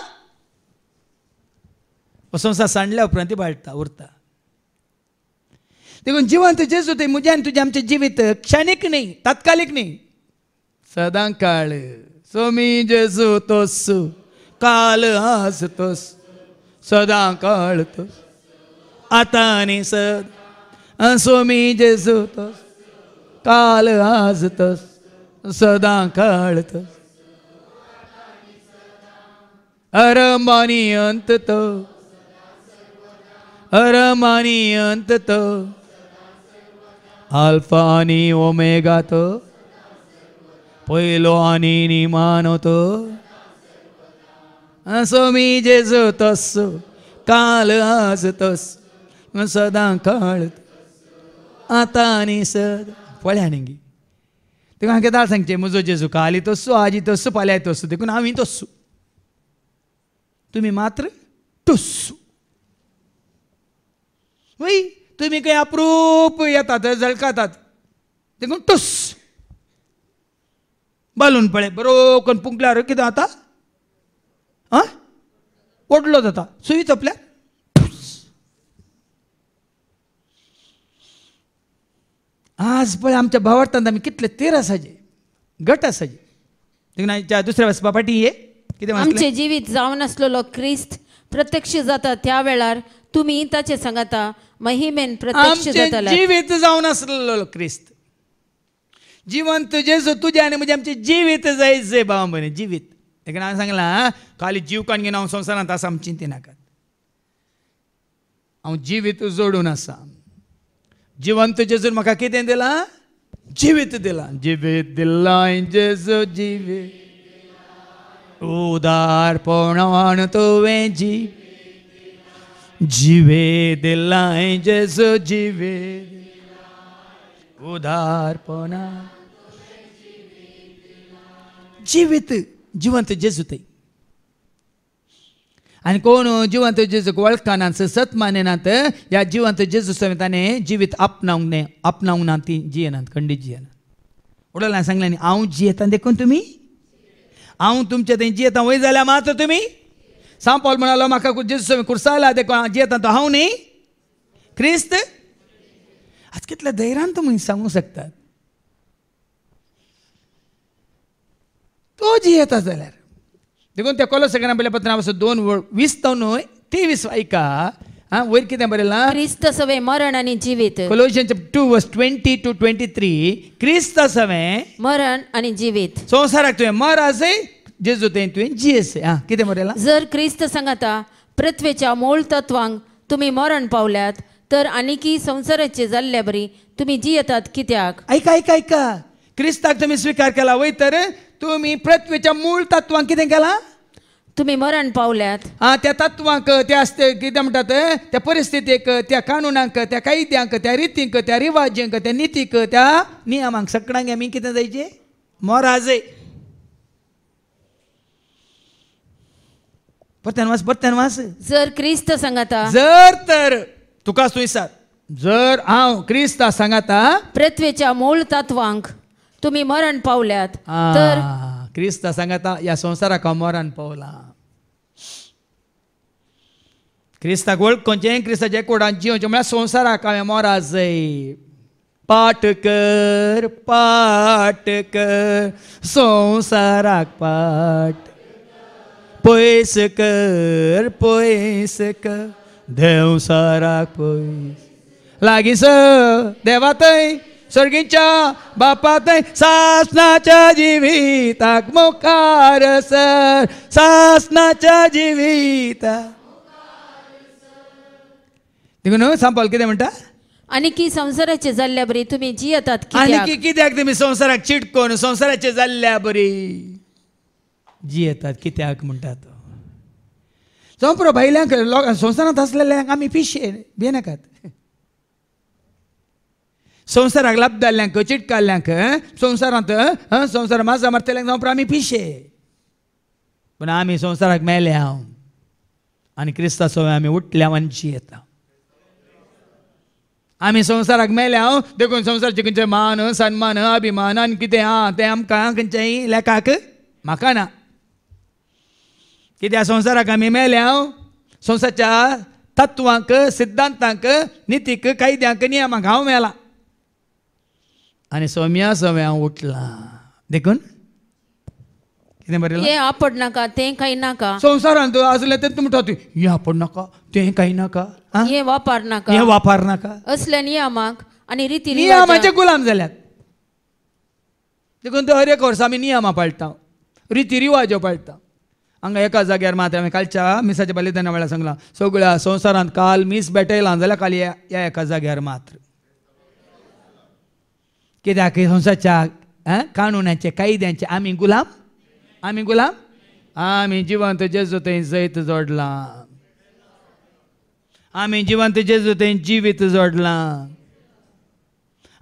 संसार सांडल्या उपरांत ती बाळटा उरता. देखून जिवंत जेजू ते म्हजें आनी तुजें आमचें जिवीत क्षणीक न्ही, तात्कालीक न्ही, सदां काळ. सोमी जेजू तोस, काल आज तोस, सदां काळ तोस, आतां आनी सद. सोमी जेजू तोस, काल आज तोस, सदां काळ तोस, अरमानी अंत तो, अरमानी अंत तो, अल्फा आनी ओमेगा तो, पयलो आनी निमानो तो. सोमी जेजू तोस, काल आज तोस, सदां काळ आतां आनी सद. पळया न्ही देखून हांवें केदार सांगचें, म्हजो जेजू काली तस्सू, आजी तस्सू, फाल्यां तस्सू. देखून हांव तस्सू, तुमी मात्र टुस्सू. वय तुमी खंय अप्रूप येतात, झळकातात, देखून टुस. बालून पळय बरो करून पुंकल्यार कितें जाता? ओडलो जाता, सुई चपल्या. आज पळय आमच्या भावार्थांत आमी कितले तेर आसाजे, गट आसाजे. देखून दुसऱ्या वचपा फाटी हे कितें आमचे जिवीत जावन आसलेलो क्रिस्त प्रत्यक्ष जाता त्या वेळार तुम्ही ताचे सांगाता महिमेन प्रत्यक्ष जाताले. जिवीत जावन आसलेलो क्रिस्त, जिवंत जेजू तुझे आनी म्हजे आमचे जिवीत जायचे भाव म्हणे, जिवीत. देखून हांवें सांगलां खाली जीव काण घेवन हांव संवसारांत आसा आमी चिंती नाकात. हांव जिवीत जोडून आसा. जिवंत जेजून म्हाका कितें दिलां? जिवीत दिलां. जिवीत दिलां जेजू जिवीत, उदारपणान तुवें जिवे दिलां जेजू जिवीत, उदारपणा जिवीत. जिवंत जेजू थंय. आनी कोण जिवंत जेजूक वळखनात, सत मानेनात, ह्या जिवंत जेजू समेत ताणें जिवीत आपणावंक ना, ती जियेनात, खंडीत जियेनात. उडोल हांवें सांगलें न्ही, हांव जियेता देखून तुमी, हांव तुमचे थंय जियेता वय जाल्यार मात्र तुमी. सांव पौल म्हणालो म्हाका जेजू समेत कुर्साला देखून हांव जियेता तो हांव न्ही, क्रिस्त. आज कितल्या धैर्यान तुमी सांगूंक शकतात तो जियेता जाल्यार. देखून त्या कोलोसांक पयल्या पत्रांत 2:20-23 ऐका. वयर कितें बरयलां? क्रिस्त सवे मरण आणि जिवीत. कोलोसियन्स 2:20-23 क्रिस्त सवे मरण आणि जिवीत. संवसाराक तुवें मरासय, जेजू थंय तुवें जियेसय. कितें बरयलां? जर क्रिस्त सांगाता पृथ्वीच्या मूळ तत्वांक तुम्ही मरण पावल्यात, तर आनीकी संसाराचे जाल्ल्या बरी तुम्ही जियेतात कित्याक? ऐका. क्रिस्ताक तुमी स्वीकार केला वय तर तुम्ही पृथ्वीच्या मूळ तत्वांक कितें केलां? तुम्ही मरण पावल्यात. त्या तत्वांक, त्या असते कितें म्हणटात, त्या परिस्थितीक, त्या कानुनांक, त्या कायद्यांक, त्या रितींक, त्या रिवाजांक, त्या नितीक, त्या नियमांक सगळ्यांक आमी कितें जायचे? मोराजे. परत्यान वास. जर क्रिस्त सांगाता, जर तर तुका सुयसार, जर हांव क्रिस्ता सांगाता पृथ्वीच्या मूळ तत्वांक तुम्ही मरण पावल्यात तर क्रिस्ता सांगाता ह्या संवसाराक हांव मरण पावला. क्रिस्ताक वळखोवचें, क्रिस्ताच्या एकवटान जिवचें म्हळ्यार संवसाराक हांवें मोरा जाय. पाठ कर संवसाराक पाठ, पयस कर देवसाराक पयस. लागींच देवा थंय सर्गीच्या बापा थंय सासणाच्या जिविताक मुखार सर, सासणाच्या जिविताक. देखून सांपाल कितें म्हणटा? आणि की संसाराचे जाल्ल्या बरी तुम्ही जियेतात आनी कित्याक? कित्याक तुमी संवसाराक चिटकोन संवसाराचे जाल्ल्या बरी जियेतात कित्याक म्हणटा तो. चोंप्रो भायल्यांक संवसारांत आसलेल्यांक आमी पिशे भिनाकात. संवसाराक लाभ जाल्ल्यांक चिटकाल्ल्यांक संवसारांत संवसार माझा मारतल्यांक चोंप्रो आमी पिशे. पूण आमी संवसाराक मेले हांव आनी क्रिस्ता सवय आमी उठल्या मनशी येता. आमी संवसाराक मेले हांव देखून संवसाराचे खंयचे मान सन्मान अभिमान आनी कितें तें आमकां खंयच्याय लेखाक म्हाका ना. कित्याक संवसाराक आमी मेले हांव संवसाराच्या तत्वांक सिद्धांतांक नितीक कायद्यांक नियमांक हांव मेला आनी सौम्या सवय हांव उठला. देखून कितें बरयलां? हे आपड नाका तें काही नाका, संवसारांत आसलें तें तुमी म्हणटा हें आपड नाका तें कांय नाका, हे वापर नाका, हें वापर नाका. असल्या नियमाक आणि रीती नियमाचे गुलाम जाल्यात. देखून तो हर एक वर्स आमी नियमां पाळटा, रिती रिवाज्यो पाळटा. हांगा एका जाग्यार मात हांवें कालच्या मिसाच्या बलिदाना वेळार सांगलां सगळ्या संवसारांत काल मीस भेटयलां जाल्यार काल ह्या एका जाग्यार मात्र. कित्याक संवसाराच्या कानुनाचे कायद्यांचे आमी गुलाम आमी जिवंत जेजू थंय जैत जोडलां, आमी जिवंत जेजू थंय जिवीत जोडलां,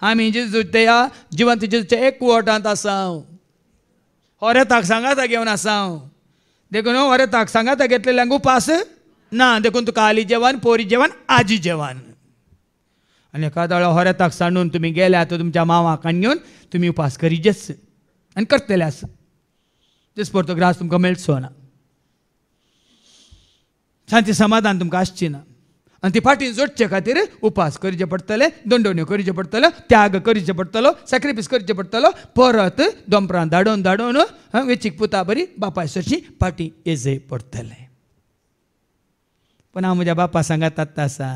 आमी जेजू त्या जिवंत जेजूच्या एकवटांत आसाव, होरेताक सांगाता घेवन आसाव. देखून होरेताक सांगाता घेतलेल्यांक उपास ना. देखून तुका हाली जेवण पोरी जेवण आजी जेवण. आनी एखाद्या वेळा होरेताक सांडून तुमी गेल्यात तुमच्या मांवाक आनी घेवन तुमी उपास करीचेच आनी करतले आसा. तेच परतो ग्रास तुमकां मेळचो ना, शांती समाधान तुमकां आसची ना. आनी ती फाटीं जोडचे खातीर उपास करचे पडटले, दंडोण्यो करच्यो पडटल्यो, त्याग करचो पडटलो, सॅक्रिफायस करचो पडटलो. परत दोंपरां धाडोवन वेचीक पुता बरी बापाय सरशी फाटीं येजय पडटलें. पूण हांव म्हज्या बापा सांगात आतां आसा,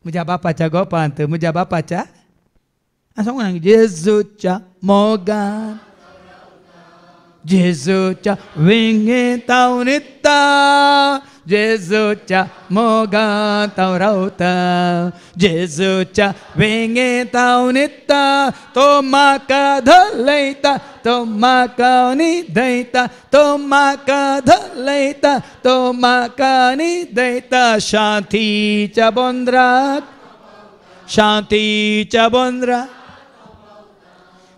म्हज्या बापाच्या गोपांत म्हज्या बापाच्या सांगू जेजूच्या मोगान जेजूच्या विंगेत हांव न्हिदता, जेजूच्या मोगांत हांव रावता, जेजूच्या विंगेत हांव न्हिदता. तो म्हाका धलयता, तो म्हाका न्हिदयता, तो म्हाका धलयता, तो म्हाका न्हिदयता. शांतीच्या बोंद्राक शांतीच्या बोंद्राक.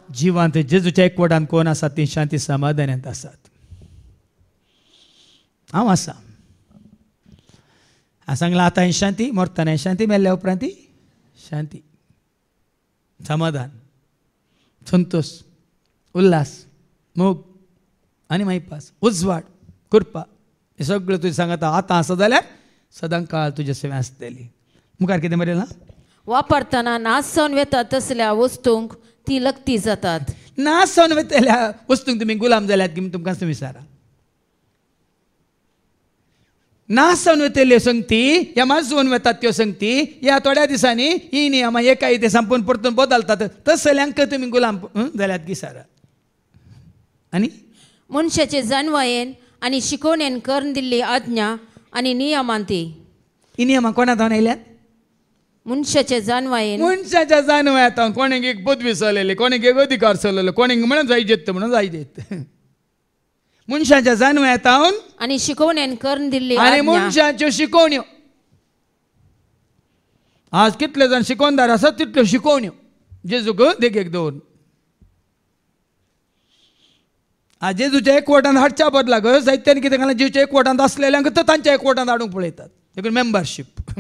जिवंत जेजूच्या एकवटान कोण आसात ती शांती समाधानांत आसात. हांव आसा. हांवें सांगलां आतां ही शांती, मरतना ही शांती, मेल्ल्या उपरांत ही शांती, समाधान, संतोष, उल्हास, मोग आनी मागीर पास, उजवाड, कृपा हें सगळें तुजें सांगता. आतां आसा जाल्यार सदां काळ तुजे सेवे आसतली. मुखार कितें बरयलां? वापरतना नाश जावन वेता तसल्या वस्तूंक ती लक्ती जातात. नाश जावन वेतल्या वस्तूंक तुमी गुलाम जाल्यात की तुमकां विचारा. नाश जावन वेतेल्यो संगती ह्या मात जावन वेतात त्यो संगती ह्या थोड्या दिसांनी ही नियमां हे कायदे संपून परतून बदलतात. तसल्यांक तुमी गुलाम जाल्यात की सारा. आनी मनशाचे जाणवायेन आनी शिकवणेन करून दिल्ली आज्ञा आनी नियमांती. ही नियमां कोणा जावन आयल्यात? मनशाचे जाणवायेन. मनशाच्या जाणव्यात कोणेक एक पदवी चलयली, कोणेक एक अधिकार चलयलो, कोणेक म्हणून जायजेत म्हणून जायजेत. मनशाच्या जाणव्यात आनी शिकवणेन करून दिल्ली आनी आज्ञा. मनशाच्यो शिकवण्यो. आज कितले जाण शिकोवणदार आसात तितल्यो शिकवण्यो जेजूक देगेक दवरून. आज जेजूच्या एकवटांत हाडच्या बदला गो जायत्यांनी कितें घालून जेजूच्या एकवटांत आसलेल्यांक तर तांच्या एकवटांत हाडूंक पळयतात. देखून मेंबरशीप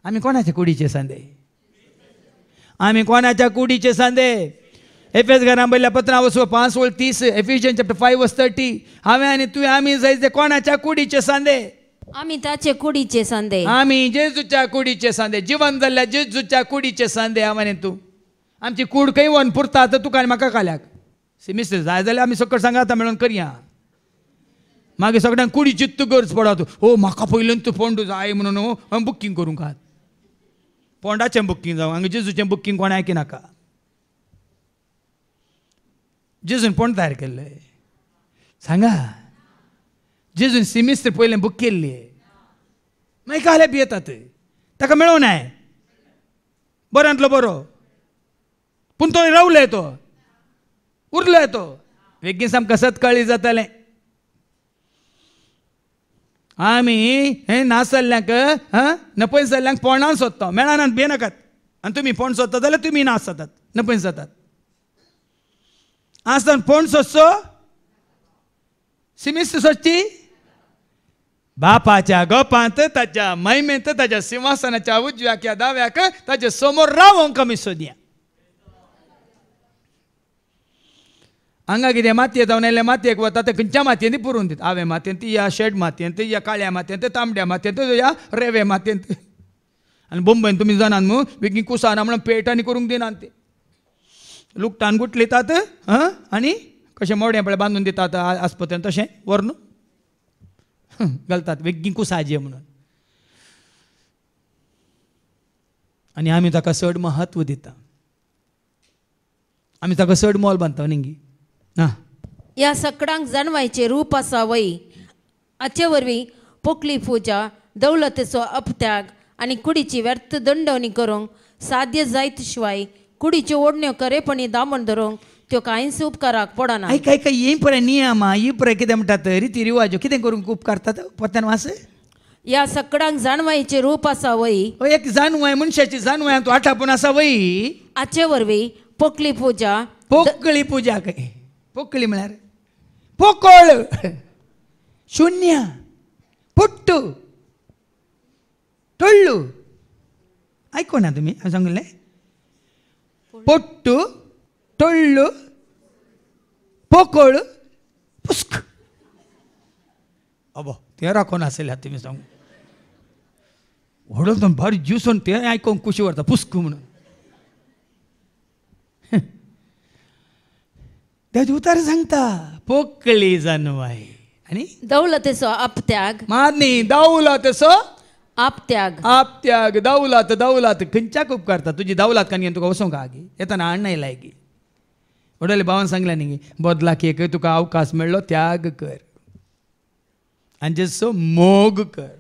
आम्ही कोणाच्या कुडीचे सांदे? आम्ही कोणाच्या कुडीचे सांदे? एफएस घरां बरल्या पत्रां 5:30, एफिशियन चॅप्टर 5:30. हांवें आनी तुवें आमी जायते कोणाच्या कुडीचे सांदे? आम्ही ताचे कुडीचे सांदे. आम्ही जेजूच्या कुडीचे सांदे, जिवंत जाल्ल्या जेजूच्या कुडीचे सांदे. हांव आनी तूं आमची कूड खंय वन पुरता तर तुका आनी म्हाका काल्याक मिस्टर जाय जाल्यार आमी सकट सांगा आतां मेळून करया. मागीर सगळ्यांक कुडी चित्त गरज पडत. हो म्हाका पयलीं तूं पोंडू जाय म्हणून बुकींग करूंक आहात. पोंडाचें बुकींग जावं, हांगा जेजूचें बुकींग कोणें आयकिनाका. जेजून पोंड तयार केल्लें सांगा. जेजून सिमिस्त्र पयलें बूक केल्ली, मागीर काले भियेतात. ताका मेळूं नाय बऱ्यांतलो बरो, पूण तो रावले, तो उरले, तो वेगीन सामकें सतकाळी जातालें. आमी हें नासल्ल्यांक नपयस जाल्ल्यांक पोंडान सोदता, मेळानात भियेनाकात. आनी तुमी पोंड सोदता जाल्यार तुमी नास जातात, नपयस जातात. आसतना पोंड सोदचो, सिमिस्त सोदची बापाच्या गोपांत, ताच्या महिमेंत, ताच्या सिंहासनाच्या उजव्याक या दाव्याक ताचे समोर रावोंक आमी सोदया. हांगा कितें मातयेत जावन येयल्या मातयेक वता ते खंयच्या मातयेंत पुरून दिता. आवे मातयेंत, या शेड मातयेंत, या काळ्या मातयेंत, तांबड्या मातयेंत, या रेवे मातयेंत. आनी बोंबयन तुमी जाणात न्हू बेगीन कुसाना म्हणून पेट आनी करूंक दिनात. ते लुकटान गुटलितात आनी कशें मोड्या पळय बांदून दितात आस्पत्रेंत, तशें व्हरून घालतात बेगीन कुसाजे म्हणून. आनी आमी ताका चड महत्व दिता, आमी ताका चड मोल बांदता न्ही. या सकडांक जाणवायचे रूप आसा वय. हाचे वरवीं पोकली पुजा, दौलतेचो अपत्याग आनी कुडीची व्यर्थ दंडवणी करूंक साध्य जायत शिवाय कुडीच्यो ओडण्यो खरेपणी दामून धरूंक त्यो कांयच उपकाराक पडना. ऐका ही पळय नियम, ही पळय कितें म्हणटात रिती रिवाज्यो कितें करूंक उपकारतात पत्यान वास. या सकडांक जाणवायचे रूप आसा वय. एक जाणवाय मनशाची जाणवाय तूं आठापून आसा वय. हाचे वरवीं पोकली पुजा, पोकळी पुजा. काय पोकळी म्हळ्यार पोकळ, शून्य, पुट्टू, टोळ्ळू. आयकोना तुमी हांवें सांगलें? पोट्टू, टोळ्ळू, पोकळ, पुस्क. अबो तें राखून आसले तुमी सांग व्हडलो भारी ज्यूसन तें आयकोंक कुशी व्हरता पुस्क म्हणून. तेजे उतार सांगता पोकळी जानवाय आनी दौलतेचो अपत्याग. मान्नी दौलतेचो आपत्याग. आपत्याग. दौलत दौलत खंयच्याक उपकारता? तुजी दौलत कानी तुका वसोंक आगी येताना हाड नाही लायकी. व्हडले भावान सांगलें न्ही बदलाक एक तुका अवकाश मेळ्ळो, त्याग कर आनी जेचो मोग कर.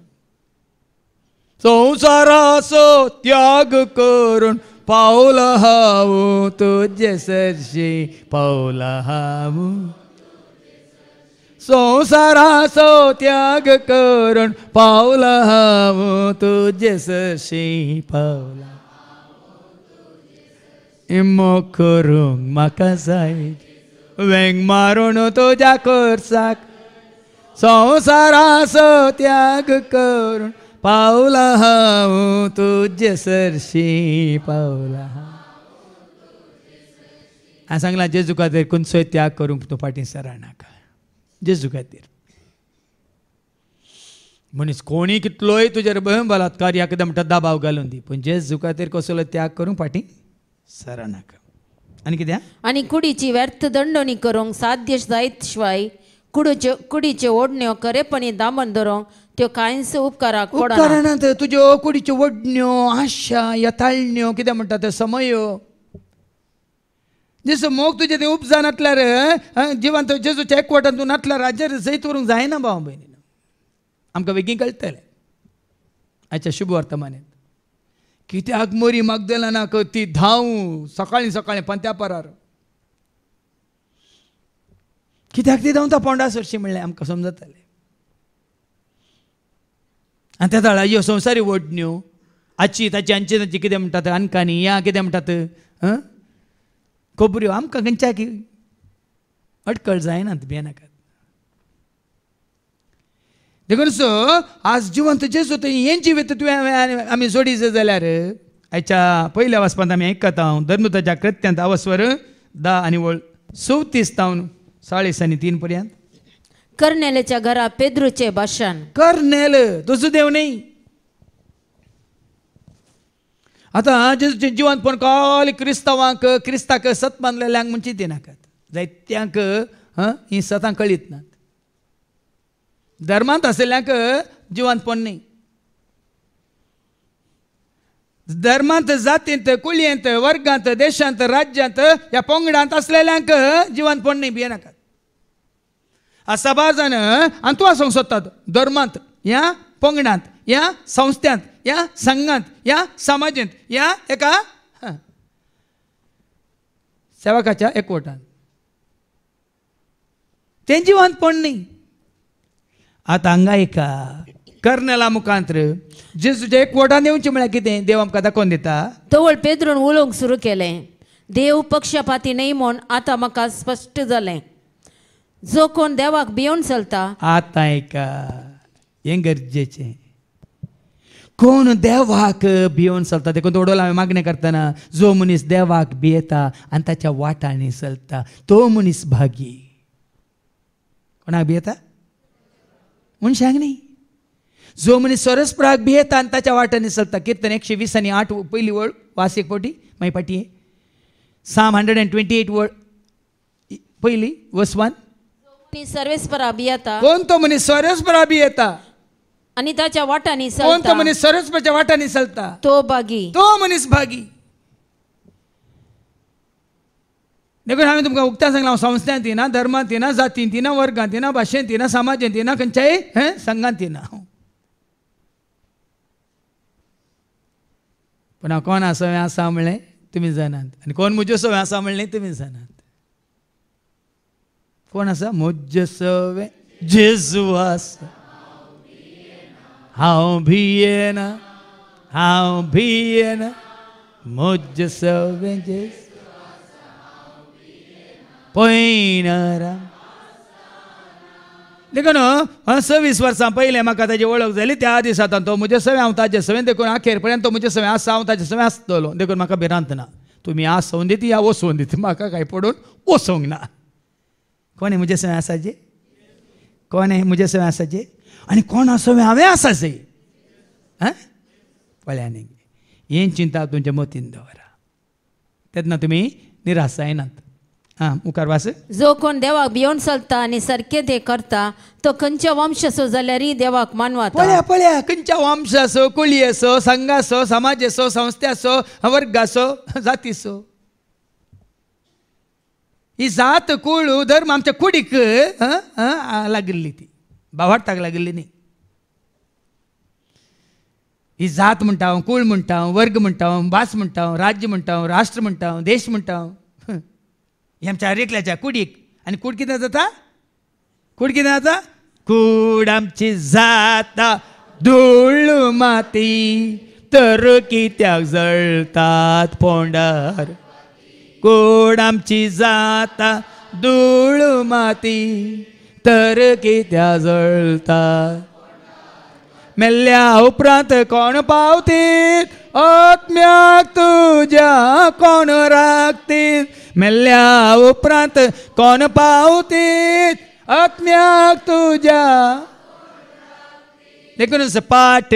संवसाराचो त्याग करून पावला हांव तुजे सरशी, पावला हांव संवसाराचो त्याग करून पावला हांव तुजे सरशी, पावला मोग करूंक म्हाका जाय वेंग मारून तुज्या करसाक. संवसाराचो त्याग करून पावला हांव तुजे सरशी, पावला हांव सांगलां जेजू खातीर खंयचोय त्याग करूंक तूं फाटीं सरानाका. जेजू खातीर मनीस कोणी कितलोय तुजेर बलात्कार या कितें म्हणटा दबाव घालून दी, पूण जेजू खातीर कसलो त्याग करूंक फाटीं सरानाका. आनी कितें? आनी कुडीची व्यर्थ दंडवणी करूंक साध्य जायत शिवाय कुडीच्यो ओडण्यो खरेपणी दामून धरूंक त्यो कांयच उपकाराक पडना. उपकारणांत तुज्यो कुडीच्यो ओडण्यो, आशा, येताळण्यो कितें म्हणटा ते समयो, जसो मोग तुजे ते उपजा नातल्यार जिवांत जेजूच्या एकवटान तूं नातल्यार राज्यार जैत व्हरूंक जायना भाव भयणी. आमकां बेगीन कळटलें आयच्या शुभ वर्तमानांत. कित्याक मोरी मागदलानाक ती धांव सकाळीं सकाळीं पंत्यापारार, कित्याक ती धांवता पोंडा सरशी म्हणलें आमकां समजतलें. आनी त्या वेळार ह्यो संवसारी ओडण्यो आजची ताची आंची ताची कितें म्हणटात अनकानी या कितें म्हणटात खबऱ्यो आमकां खंयच्याक अडकळ जायनात भियेनाकात. देखून सो आज जिवंत जेजू तो हें जिवीत तुवें आमी जोडीचे जाल्यार हाच्या पयल्या वाचपांत आमी आयकता धर्मताच्या कृत्यांत अवस्वर 10 आनी 34 तावन 3:30 पर्यंत. कर्नेलेच्या घरा पेद्रूचे भाशण. कर्नेल तुजो देव न्ही. आतां जेजूचें जिवंतपण काल क्रिस्तांक सत मानलेल्यांक म्हणची ती नाकात. जायत्यांक ही सतां कळीत नात. धर्मांत आशिल्ल्यांक जिवंतपण न्ही. धर्मांत जातींत कुळयेंत वर्गांत देशांत राज्यांत ह्या पंगडांत आसलेल्यांक जिवंतपण न्ही भियेनाकात. आज समाजान आनी तूं आसूंक सोदतात धर्मांत ह्या पंगडांत ह्या संस्थांत ह्या संघांत ह्या समाजांत ह्या एका सेवकाच्या एकवटांत तें जिवंतपण न्ही. आतां हांगा एका कर्नेला मुखांतर जेजूच्या एकवटान येवचें म्हळ्यार कितें देव आमकां दाखोवन दिता. तवळ पेद्रून उलोवंक सुरू केलें. देव पक्षपाती न्ही म्हूण आतां म्हाका स्पश्ट जालें. जो कोण देवाक भियोन चलता. आतां एका हें गरजेचें. कोण देवाक भियोन चलता देखून ओडोल हांवें मागणें करतना जो मनीस देवाक भियेता आनी ताच्या वाटांनी चलता तो मनीस भागी. कोणाक भियेता मनशांक न्ही. जो मनीस सरस्पराक भियेता आनी ताच्या वाटांनी चलता. कीर्तन 120 आनी 8 पयली वळ वास एक फावटी मागीर पाटी Psalm 128 वळ पयली वर्स 1. सर्वेस्परा भियेता. कोण तो मनीस सरस्परा भियेता आनी ताच्या वाटांनी कोण तो चलता मनीस सरस्पराच्या वाटांनी चलता तो भागी. तो मनीस भागी. देखून हांवें तुमकां उक्त्या सांगलां हांव संस्थांत येना धर्मांत येना जातींत येना वर्गांत येना भाशेंत येना समाजांत येना खंयच्याय संघांत येना. पूण हांव कोण सवें आसा म्हणलें तुमी जाणात आनी कोण म्हज्यो सवें आसा म्हणलें तुमी जाणात. कोण आसा म्हज्यो सवें जेजू आसा. हांव भियेना म्हज्यो सवें जेजू पयनारा. देखून 26 वर्सां पयलें म्हाका ताची वळख जाली. त्या दिसांत तो म्हजे सवें हांव ताजे सवें देखून आखेर पर्यंत तो म्हजे सवें आसा हांव ताजे सवें आसतलो. देखून म्हाका भिरांत ना. तुमी आसोवन दिता या वसोवन दिता म्हाका कांय पडून वसोंक ना. कोणें म्हजे सवें आसाचे कोणें म्हजे सवें आसाचे आनी कोणा सवें हांवें आसाचे पळयानी हें चिंता तुमच्या मतीन दवरा. तेन्ना तुमी निराश जायनात. मुखार वास. जो कोण देवाक भियोन चलता आनी सारकें तें करता तो खंयच्या वंशाचो जाल्यारय देवाक मानवाता. पळया खंयच्या वंश आसो कुळी आसो संघ आसो समाज आसो संस्था आसो वर्ग आसो जाती आसो. ही जात कुळ धर्म आमच्या कुडीक लागिल्ली ती भावार्थाक लागिल्ली न्ही. ही जात म्हणटा हांव कुळ म्हणटा हांव वर्ग म्हणटा हांव भास म्हणटा हांव राज्य म्हणटा हांव राष्ट्र म्हणटा हांव देश म्हणटा हांव ही आमच्या एकल्याच्या कुडीक. आनी कूड कितें जाता कूड आमची जाता धूळ माती तर कित्याक जळतात पोंडार. कूड आमची जाता धूळ माती तर कित्याक जळतात. मेल्ल्या उपरांत कोण पावतीत आत्म्याक तुज्या कोण राखतीत. मेल्ल्या उपरांत कोण पावतीत आत्म्याक तुज्या. देखून पाठ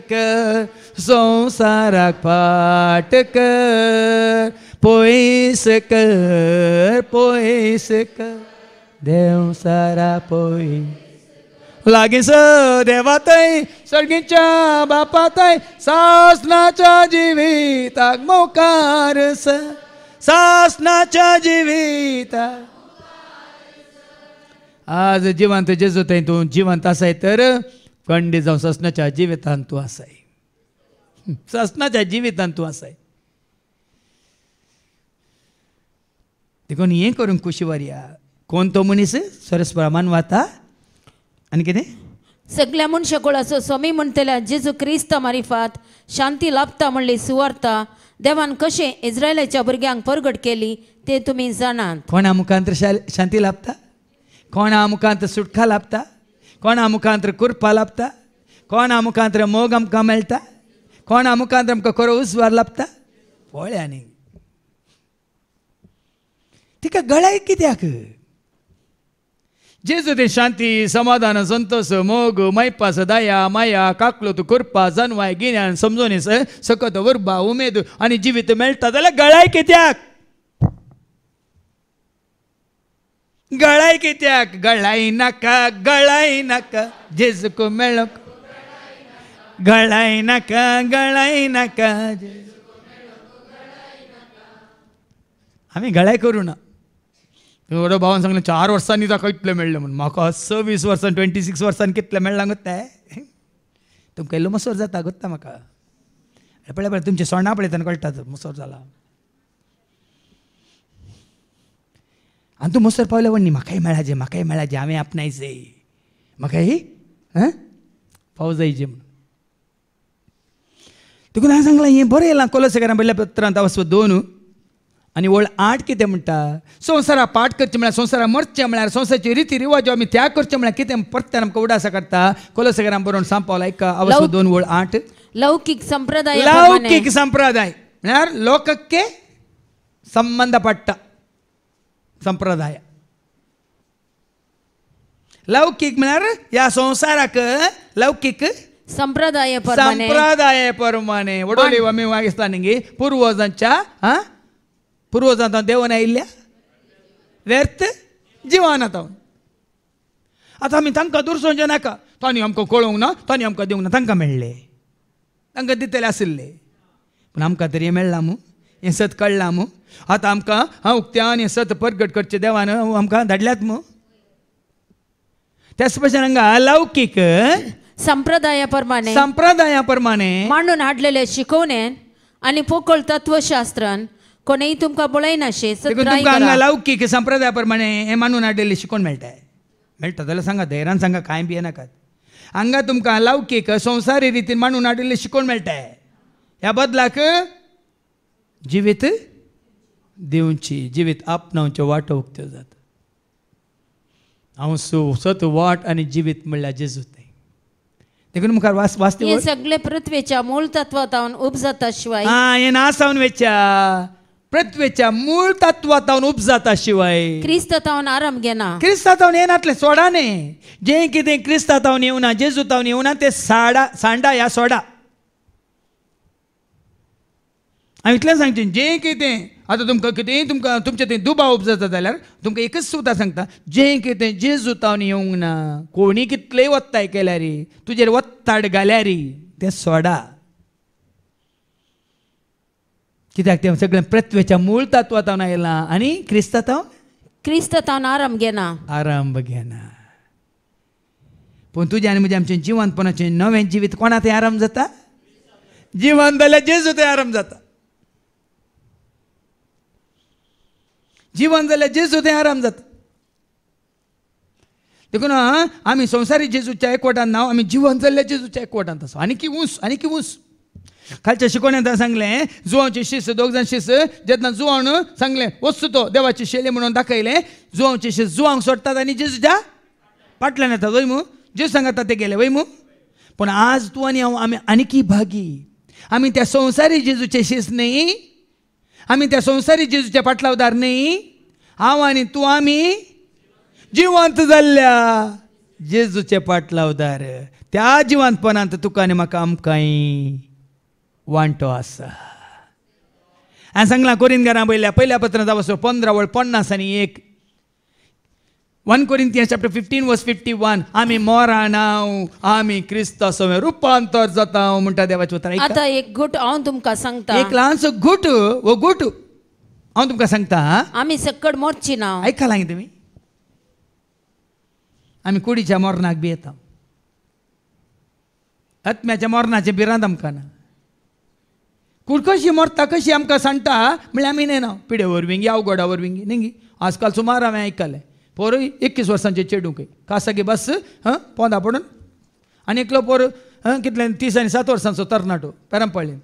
कर संवसाराक पाठ कर पयस कर देव सारा पयस लागींच देवातय सगळींच्या बापातय सासनाच्या जिविताक मोकार सासनाच्या जिविताक. आज जिवंत जेजू थंय तूं जिवंत आसाय तर खंडी जावं ससनाच्या जिवितांत तूं आसाय. ससनाच्या जिवितांत तूं आसाय. देखून हें करून खुशी वारया. कोण तो मनीस सरस्वरामान वाता आनी कितें सगळ्या मनशा कुळाचो स्वामी म्हणटल्या जेजू क्रिस्ता मारिफात शांती लाभता म्हणली सुवार्ता देवान कशें इस्रायलाच्या भुरग्यांक परगट केली ते तुमी जाणात. कोणा मुखांतर शांती लाभता कोणा मुखांत सुटका लाभता, कोणा मुखांत कुरपा लाभता, कोणा मुखांत मोग आमकां मेळटा, कोणा मुखांत आमकां खरो उजवार लाभता. पळयांनी तिका गळाय कित्याक? जेजू ते शांती, समाधान, संतोष, मोग, मैपास, दया, माया, काकलूत, कुरपा, जनवाय, गिन्यान, समजोनीस, सकत, उर्बा, उमेद आनी जिवीत मेळटा जाल्यार गळाय कित्याक? गळाय कित्याक? गळाय नाका जेजूक मेळोक, गळाय नाका आमी गळाय करूं ना. एवढं भावान सांगलें 4 वर्सांनी ताका इतलें मेळ्ळें म्हणून. म्हाका 26 वर्सां 26 वर्सांनी कितलें मेळ्ळां गो तें? तुमकां इल्लो मसोर जाता गोत्ता म्हाका. पळय तुमचे सोंडा पळयतना कळटा मसोर जाला. आनी तूं मसोर पावले वण्णी म्हाकाय मेळाजे हांवें आपणायचे, म्हाकाय पाव जायचे म्हणून. देखून हांवें सांगलां हें बरें येयलां. कोलोसेकारां पयल्या पत्रांत वचप 2 आनी वळ 8 कितें म्हणटा? संवसारा पाठ करचें म्हळ्यार संवसारा मरचें म्हळ्यार संवसाराचे रिती रिवाज आमी त्याग करचें म्हळ्यार कितें परत्यान आमकां उडासा काडटा. कोलोसेकारां बरोवन सांगपावला एका अवश्य 2 वळ 8. लौकिक संप्रदाय म्हळ्यार लोकಕ್ಕೆ ಸಂಬಂಧಪಟ್ಟ संप्रदाय. लौकिक म्हळ्यार ह्या संवसाराक लौकिक संप्रदाय प्रमाणे वडोली आमी मागिस्ता न्ही पुर्वजांत देवन आयिल्ल्या व्यर्थ जिवानांत. आतां आमी तांकां दुरसोवचें नाका. तांणी आमकां कळोवंक ना, तांणी आमकां दिवंक ना, तांकां मेळ्ळें, तांकां दितले आशिल्ले. पूण आमकां तरी हें मेळ्ळां मू, हें सत कळ्ळां मू. आतां आमकां उक्त्यान हें सत परगट करचें देवान आमकां धाडल्यात मू. त्याच भशेन हांगा लौकीक संप्रदाया प्रमाणे मांडून हाडलेले शिकवणेन आनी पोकळ तत्वशास्त्रान कोणेय तुमकां बळयनाशे हांगा लौकीक संप्रदाया प्रमाणे हें मांडून हाडलेलें शिकून मेळटा जाल्यार सांगा, धैर्यान सांगा, कांय बी नाकात. हांगा तुमकां लौकीक संवसारी रितीन मांडून हाडिल्लें शिकून मेळटा. ह्या बदलाक जिवीत दिवची, जिवीत आपणावच्यो वाटो उक्त्यो जाता. हांव सत वाट आनी जिवीत म्हणल्यार जेजूच. देखून मुखार वाचते हे सगळे पृथ्वीच्या मूळ तत्वांतल्यान उपजता शिवाय हें नासावन वेच्या पृथ्वीच्या मूळ तत्वांतल्यान उपजता शिवाय क्रिस्तांतल्यान आरंभ घेना. क्रिस्तांतल्यान येनातलें सोडा न्ही. जें कितें क्रिस्तांतल्यान येवना, जेजूतावन येवना तें सांडा ह्या सोडा. हांव इतलें सांगचें, जें कितें आतां तुमकां कितेंय तुमचें तें दुबाव उपजता जाल्यार तुमकां एकच सुतां सांगता, जें कितें जेजूतावन येवंक ना, कोणी कितलेंय वत्ताय केल्यार, तुजेर वत्ताड घाल्यार तें सोडा. कित्याक तें सगळें पृथ्वीच्या मूळ तत्वांतल्यान आयलां आनी क्रिस्तांतल्यान आरंभ घेना. पूण तुजें आनी म्हजें आमचें जिवंतपणाचें नवें जिवीत कोणा थंय आरंभ जाता? जिवंत जाल्यार जेजू थंय आरंभ जाता. जीवन जाल्यार जेजू थंय आराम जाता. देखून आमी संवसारी जेजूच्या एकवटान ना, आमी जिवन जाल्ल्या जेजूच्या एकवटांत आसा. आनी उंच खालच्या शिकवण्यात सांगलें जुवांवचे शिस 2 जाण शिस जेन्ना जुवान सांगलें वस्तू तो देवाची शेली म्हणून दाखयलें. जुवांवचे शिस जुवांक सोडटात आनी जेजूच्या फाटल्यान येतात वय मू. जेजू सांगता ते गेले वय मू. पूण आज तूं आनी हांव आमी आनीकी भागी. आमी त्या संवसारी जेजूचे शिस न्ही, आमी त्या संवसारी जेजूच्या फाटलावदार न्ही. हांव आनी तूं आमी जिवंत जाल्ल्या जेजूचे फाटलावदार. त्या जिवंतपणांत तुका आनी म्हाका आमकांय वांटो आसा. हांवें सांगलां कोरिंथीकारां पयल्या पत्रांत वचो 15:50 आनी 1. 1 Corinthians chapter 15:51 आमी मोरा नाव आमी क्रिस्ता सवे रुपांतर जाता म्हणटा देवाचें उतर. आतां एक घुट हांव तुमकां सांगता, एक ल्हानसो घुट हांव तुमकां सांगता. आमी सक्कड मोरची ना. आयकलां तुमी? आमी कुडीच्या मोरणाक बी येता. आत्म्याच्या मोरणाचें बिरांद आमकां ना. कूड कशी मरता कशी आमकां सांगता म्हळ्यार आमी न्ही ना. पिडे वरवीं गे अवघडा वरवीं गे न्ही. आजकाल सुमार हांवें आयकलें पोर 21 वर्सांचे चेडूंक कासागी बस पोंदा पडून आनी एकलो पोर कितले 30 आनी 7 वर्सांचो तरणाटो पेरांपळ्ळेंत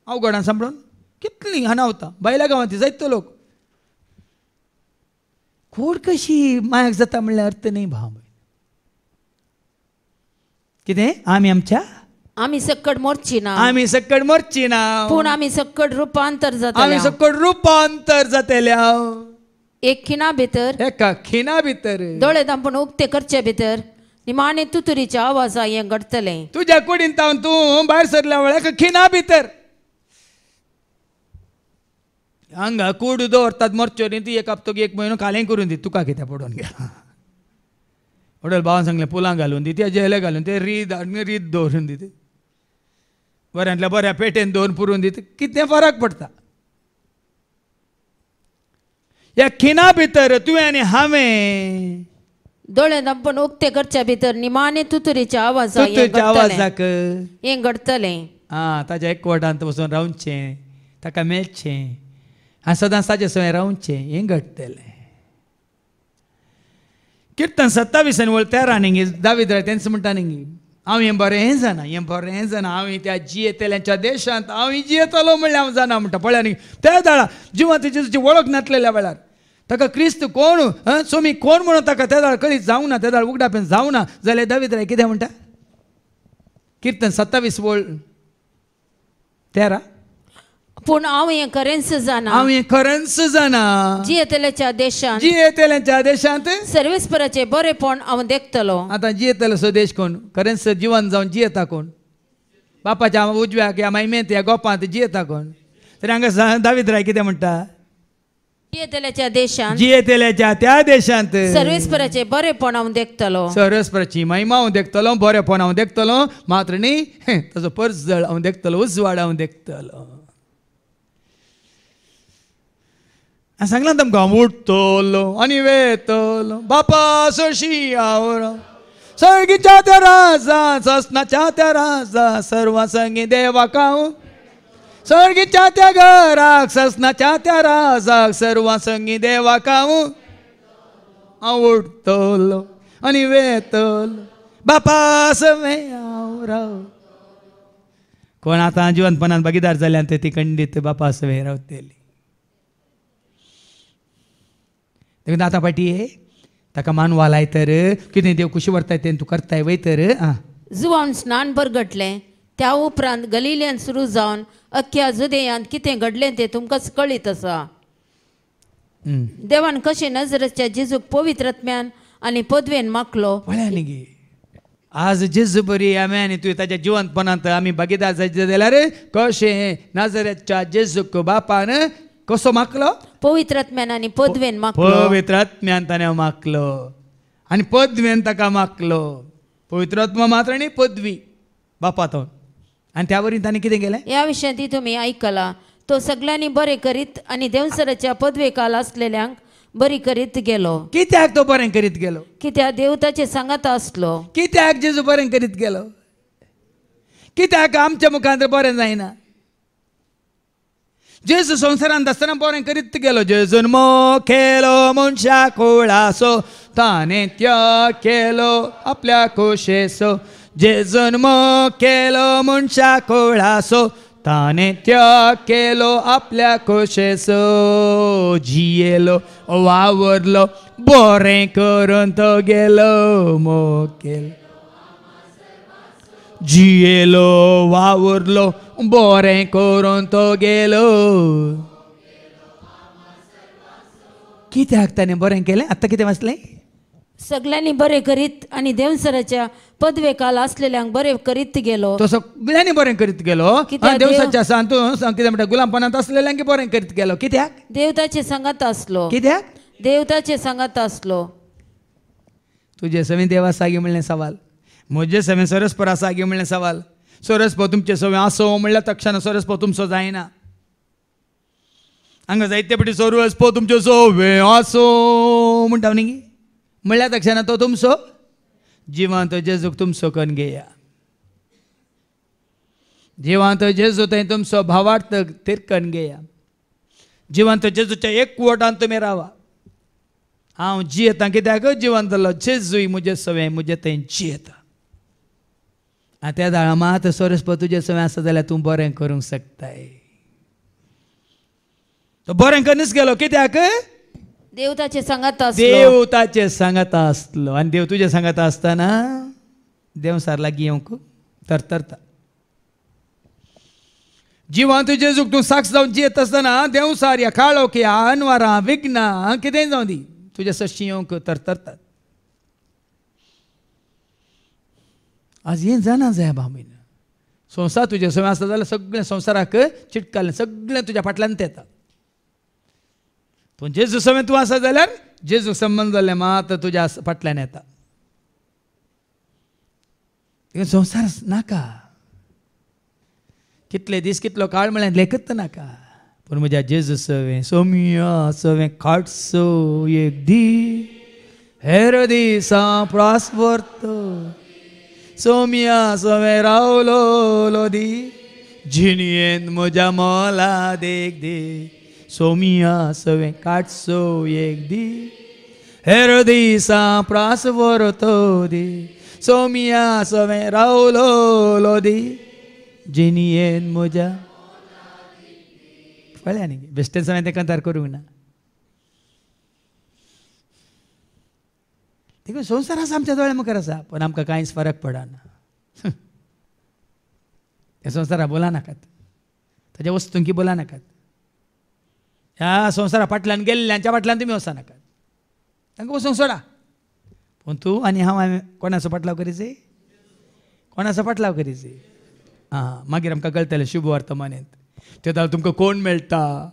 अवघडान सांबाळून कितलीं हानावता. भायल्या गांवांत जायतो लोक कूड कशी मायाक जाता म्हणल्यार अर्थ नाही भाव. कितें आमी सक्कड मोरची ना, आमी सकड मरची ना, पूण आमी सक्कड रुपांतर आमी जातल्या. सकड रुपांतर जातल्या एक खिणा भितर एका खिना भितर. दोळे धांपून उक्ते करचे भितर निमाणे तुतुरीच्या आवाजा हें घडतलें. तुझ्या कुडीन तावन तूं भायर सरल्या वेळाक खिना भितर हांगा कूड दवरतात मरच्यो न्ही, ती एक हप्तो एक म्हयनो कालें करून दी, तुका कितें पडोवन घ्या. वडील भावान सांगलें पुलां घालून दी, ते जेले घालून ते रीत दवरून दी, बऱ्यांतल्या बऱ्या पेटेन दवरून पुरून दी, कितें फरक पडटा. ह्या खिना भितर तुवें आनी हांवें दोळे धांपून उक्ते करच्या भितर निमाणे तुतुरीच्या आवाजा तुज्या आवाजाक हें घडतलें. ताच्या एकवटांत वचून रावचें, ताका मेळचें आनी सदांच ताचे सवय रावचें, हें घडटलें. किर्तन 27 वळ 13 न्ही दावीद राय तेंच म्हणटा न्ही, हांव हें बरें जाना, हें बरें जाना, हांव त्या जियेतल्यांच्या देशांत हांव जियेतलो म्हणल्यार हांव जाना म्हणटा. पळया न्ही त्या दाळा जिवंत जेजूची वळख नासलेल्या वेळार ताका क्रिस्त कोण सोमी कोण म्हणून ताका त्या दाळ कधीच जावं ना, त्या दाळ उगडापेन जावं ना जाल्यार दावीद राय कितें म्हणटा. किर्तन 27 वळ 13 पूण हांव हें खरेंच जाना, हांव हें खरेंच जाना, जियेतल्याच्या देशांत जियेतल्यांच्या देशांत सर्वेस्पराचे बरेपण हांव देखतलो. आतां जियेतलो सो देश कोण, खरेंच जिवन जावन जियेता कोण, बापाच्या उजव्याक या मायमेंत या गोपांत जियेता कोण. तरी हांगा दावीद राय कितें म्हणटा, जियेतल्याच्या देशांत जियेतल्याच्या त्या देशांत सर्वेस्पराचे बरेपण हांव देखतलो. सरस्वराची महिमा हांव देखतलो, बरेपण हांव देखतलो, मात्र न्ही ताजो परजळ हांव देखतलो, उजवाड हांव देखतलो. सांगला तुमकां हांव उठतलो आनी वेतलो बापा सोशी हांव सर्गीच्या त्या राजा ससनाच्या त्या राजा सर्व संगी देवाक हांव सर्गीच्या त्या घराक ससनाच्या त्या राजाक सर्व संगी देवाक हांव उठतलो आनी वेतलो बापा सवे हांव राव. कोण आतां जिवंतपणान भागीदार जाल्यान ती खंडीत बापा सवे रावतली. देखून आतां पाटी ताका मानवा लाय तर कितें देव कुशी व्हरताय तें तूं करताय वय तर. जुवान स्नान बरगटलें, त्या उपरांत गलिल्यांत सुरू जावन अख्ख्या जुदेयांत कितें घडलें तें तुमकांच कळीत आसा. देवान कशें नजरेच्या जेजूक पवित्रत्म्यान आनी पदवेन मागलो. पळया न्ही गे आज जेजू बरी आमी आनी तुवें ताच्या जिवंतपणांत आमी भागीदार जायचे जाल्यार कशें नाजरेच्या जेजूक बापान कसो मागलो, पवित्रत्म्यान आनी पदवेन मागलो. पवित्रात्म्यान ताणें मागलो आनी पदवेन ताका मागलो. पवित्रात्मा मात्र न्ही पदवी बापा तो. आनी त्या वरीन ताणें कितें केलें ह्या विशयां ती तुमी आयकला. तो सगळ्यांनी बरें करीत आनी देवसराच्या पदवेकाल आसलेल्यांक बरी करीत गेलो. कित्याक तो बरें करीत गेलो, कित्याक देव ताचे सांगात आसलो. कित्याक जेजू बरें करीत गेलो, कित्याक आमच्या मुखांत बरें जायना. जेजू संवसारांत आसतना बरें करीत गेलो. जेजून केलो मनशा कुळासो ताणें त्या केलो आपल्या खोशेसो. जेजून केलो मनशा कुळासो ताणें त्या केलो आपल्या खोशेसो. जियेलो वावरलो बरें करून तो गेलो केलो. जियेलो वावरलो बरें करून तो गेलो. कित्याक ताणें बरें केलें. आतां कितें वाचलें, सगळ्यांनी बरें करीत आनी देवसराच्या पदवेकाल आसलेल्यांक बरें करीत गेलो. तो सगळ्यांनी बरें करीत गेलो. कित्याक देवसाच्या सांतू कितें म्हणटा गुलामपणांत आसलेल्यांक बरें करीत गेलो. कित्याक देवताचे सांगात आसलो. कित्याक देवताचे सांगात आसलो. तुजे सवें देवा सागी म्हणलें सवाल, म्हजे सवें सरस्परा सागी म्हणलें सवाल. सरस्प तुमचे सवें आसो म्हणल्यार तक्षण सरस्प तुमचो जायना. हांगा जायते फावटी सरस्प तुमच्यो सवें आसो म्हणटा न्ही म्हणल्यार तक्षण तो तुमचो जिवंत जेजूक तुमचो करून घेया. जिवंत जेजू थंय तुमचो भावार्थ तिरकन घेया. जिवंत जेजूच्या एकवटान तुमी रावा. हांव जियेता कित्याक जिवंत जालो जेजूय म्हजे सवें म्हजे थंय जियेता. आनी त्या दाळा मात सरस्प तुजे सवें आसा जाल्यार तूं बरें करूंक शकताय. तो बरें करूनच गेलो. कित्याक देव ताचे सांगात असलो देव ताचे सांगता आसलो आनी देव तुजे सांगता आसतना देवसार लागीं येवंक तरतरता. जिवांत जेजूक तूं साक्ष जावन जियेत आसतना देवसार ह्या काळोख ह्या अनवरां विघ्नां कितेंय जावं दी तुजे सश्टी येवंक तरतरतात. आज हें जाणा जाय भामीन. संवसार तुजे सवय आसता जाल्यार सगळें संवसाराक चिटकालें सगळें तुज्या फाटल्यान येता. पूण जेजू सवय तूं आसा जाल्यार जेजू संबंद जाल्लें मात तुज्या फाटल्यान येता. संवसार नाका. कितले दीस कितलो काळ म्हळ्यार लेखत नाका. पूण म्हज्या जेजू सवें सोमिया सवें काडसो एक दी हेर दिसां प्रास्वर्त सोमिया सवें रावलो दी जिणयेन म्हज्या मोला देख दे सोमिया सवें काडसो एक दी हेर दिसां प्रास्वर्त दी सोमिया सवें रावलो दी जिणयेन म्हज्या कळ्ळें न्ही बेश्टें सवें तें कंतार करूंक ना. देखून संवसार आसा आमच्या दोळ्या मुखार आसा पूण आमकां कांयच फरक पडना. ह्या संवसारा बोला नाकात ताज्या वस्तूंकी बोला नाकात. ह्या संवसारा फाटल्यान गेल्ल्यांच्या फाटल्यान तुमी वचनाकात तांकां वचूंक सोडा. पूण तूं आनी हांव कोणाचो फाटलाव करीचे कोणाचो फाटलाव करीचे. मागीर आमकां कळटलें शुभ वर्तमानेंत ते जाल्यार तुमकां कोण मेळटा.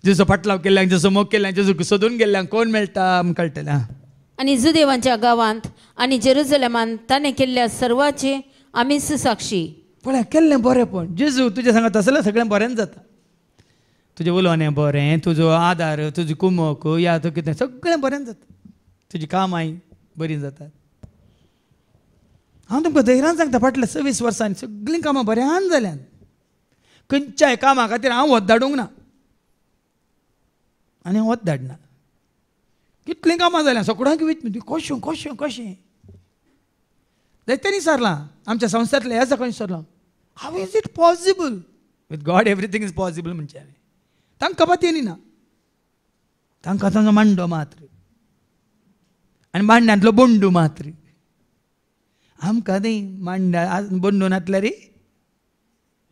जेजो फाटलाव केल्ल्यांक जेजो मोग केल्ल्यांक जेजूक सोदून गेल्ल्यांक कोण मेळटा आमकां कळटलें. आणि इजुदेवांच्या गांवांत आणि जेरुसलेमांत ताणें केल्ल्या सर्वाचे आमीच साक्षी. पळय केल्लें बरेंपण जेजू तुजें सांगत आसल्यार सगळें बरेंच जाता. तुजें उलोवणें बरें तुजो आदार तुजी कुमक या तूं कितें सगळें बरें जाता. तुजी कामांय बरीं जातात. हांव तुमकां धैर्यान सांगता फाटल्या 26 वर्सांनी सगळीं कामां बऱ्यान जाल्यान. खंयच्याय कामा खातीर हांव वत धाडूंक ना आनी हांव वत धाडना. कितलीं कामां जाल्यां सगळ्यांक विच कशें कशें कशें जायत्यांनी सरलां आमच्या संस्थांतलें हें खंय सरलां. How is it possible with God everything is possible म्हणजे हांवें तांकां पत्नी ना. तांकां तांचो मांडो मात्र आनी मांड्यांतलो बोंडू मात्र. आमकां न्ही मांड्या बोंडू नातल्या रे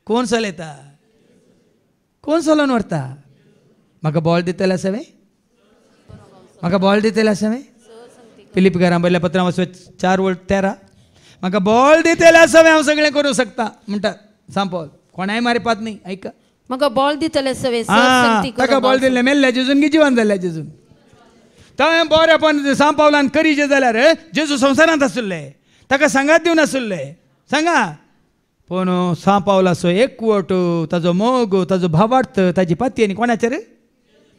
कोण चलयता कोण चलोवन व्हरता. म्हाका बॉल दितले सवे म्हाका बॉल दितले सवे फिलिपिकारां बरयल्या पत्रां वचून 4:13 म्हाका बॉल दितले सवे हांव सगळें करूं शकता म्हणटा सांग पॉल. कोणाय मारपात न्ही ऐका. म्हाका बॉल दितले सवे ताका बॉल दिल्ले मेल्ल्या जेजून की जिवन जाल्ल्या जेजून. थंय बरेंपण सांग पावलान करीचे जाल्यार जेजू संवसारांत आसुल्ले ताका सांगात दिवन आसुल्ले सांगा. पूण सांग पावलाचो एकवट ताजो मोग ताजो भावार्थ ताजी पातयेनी कोणाचेर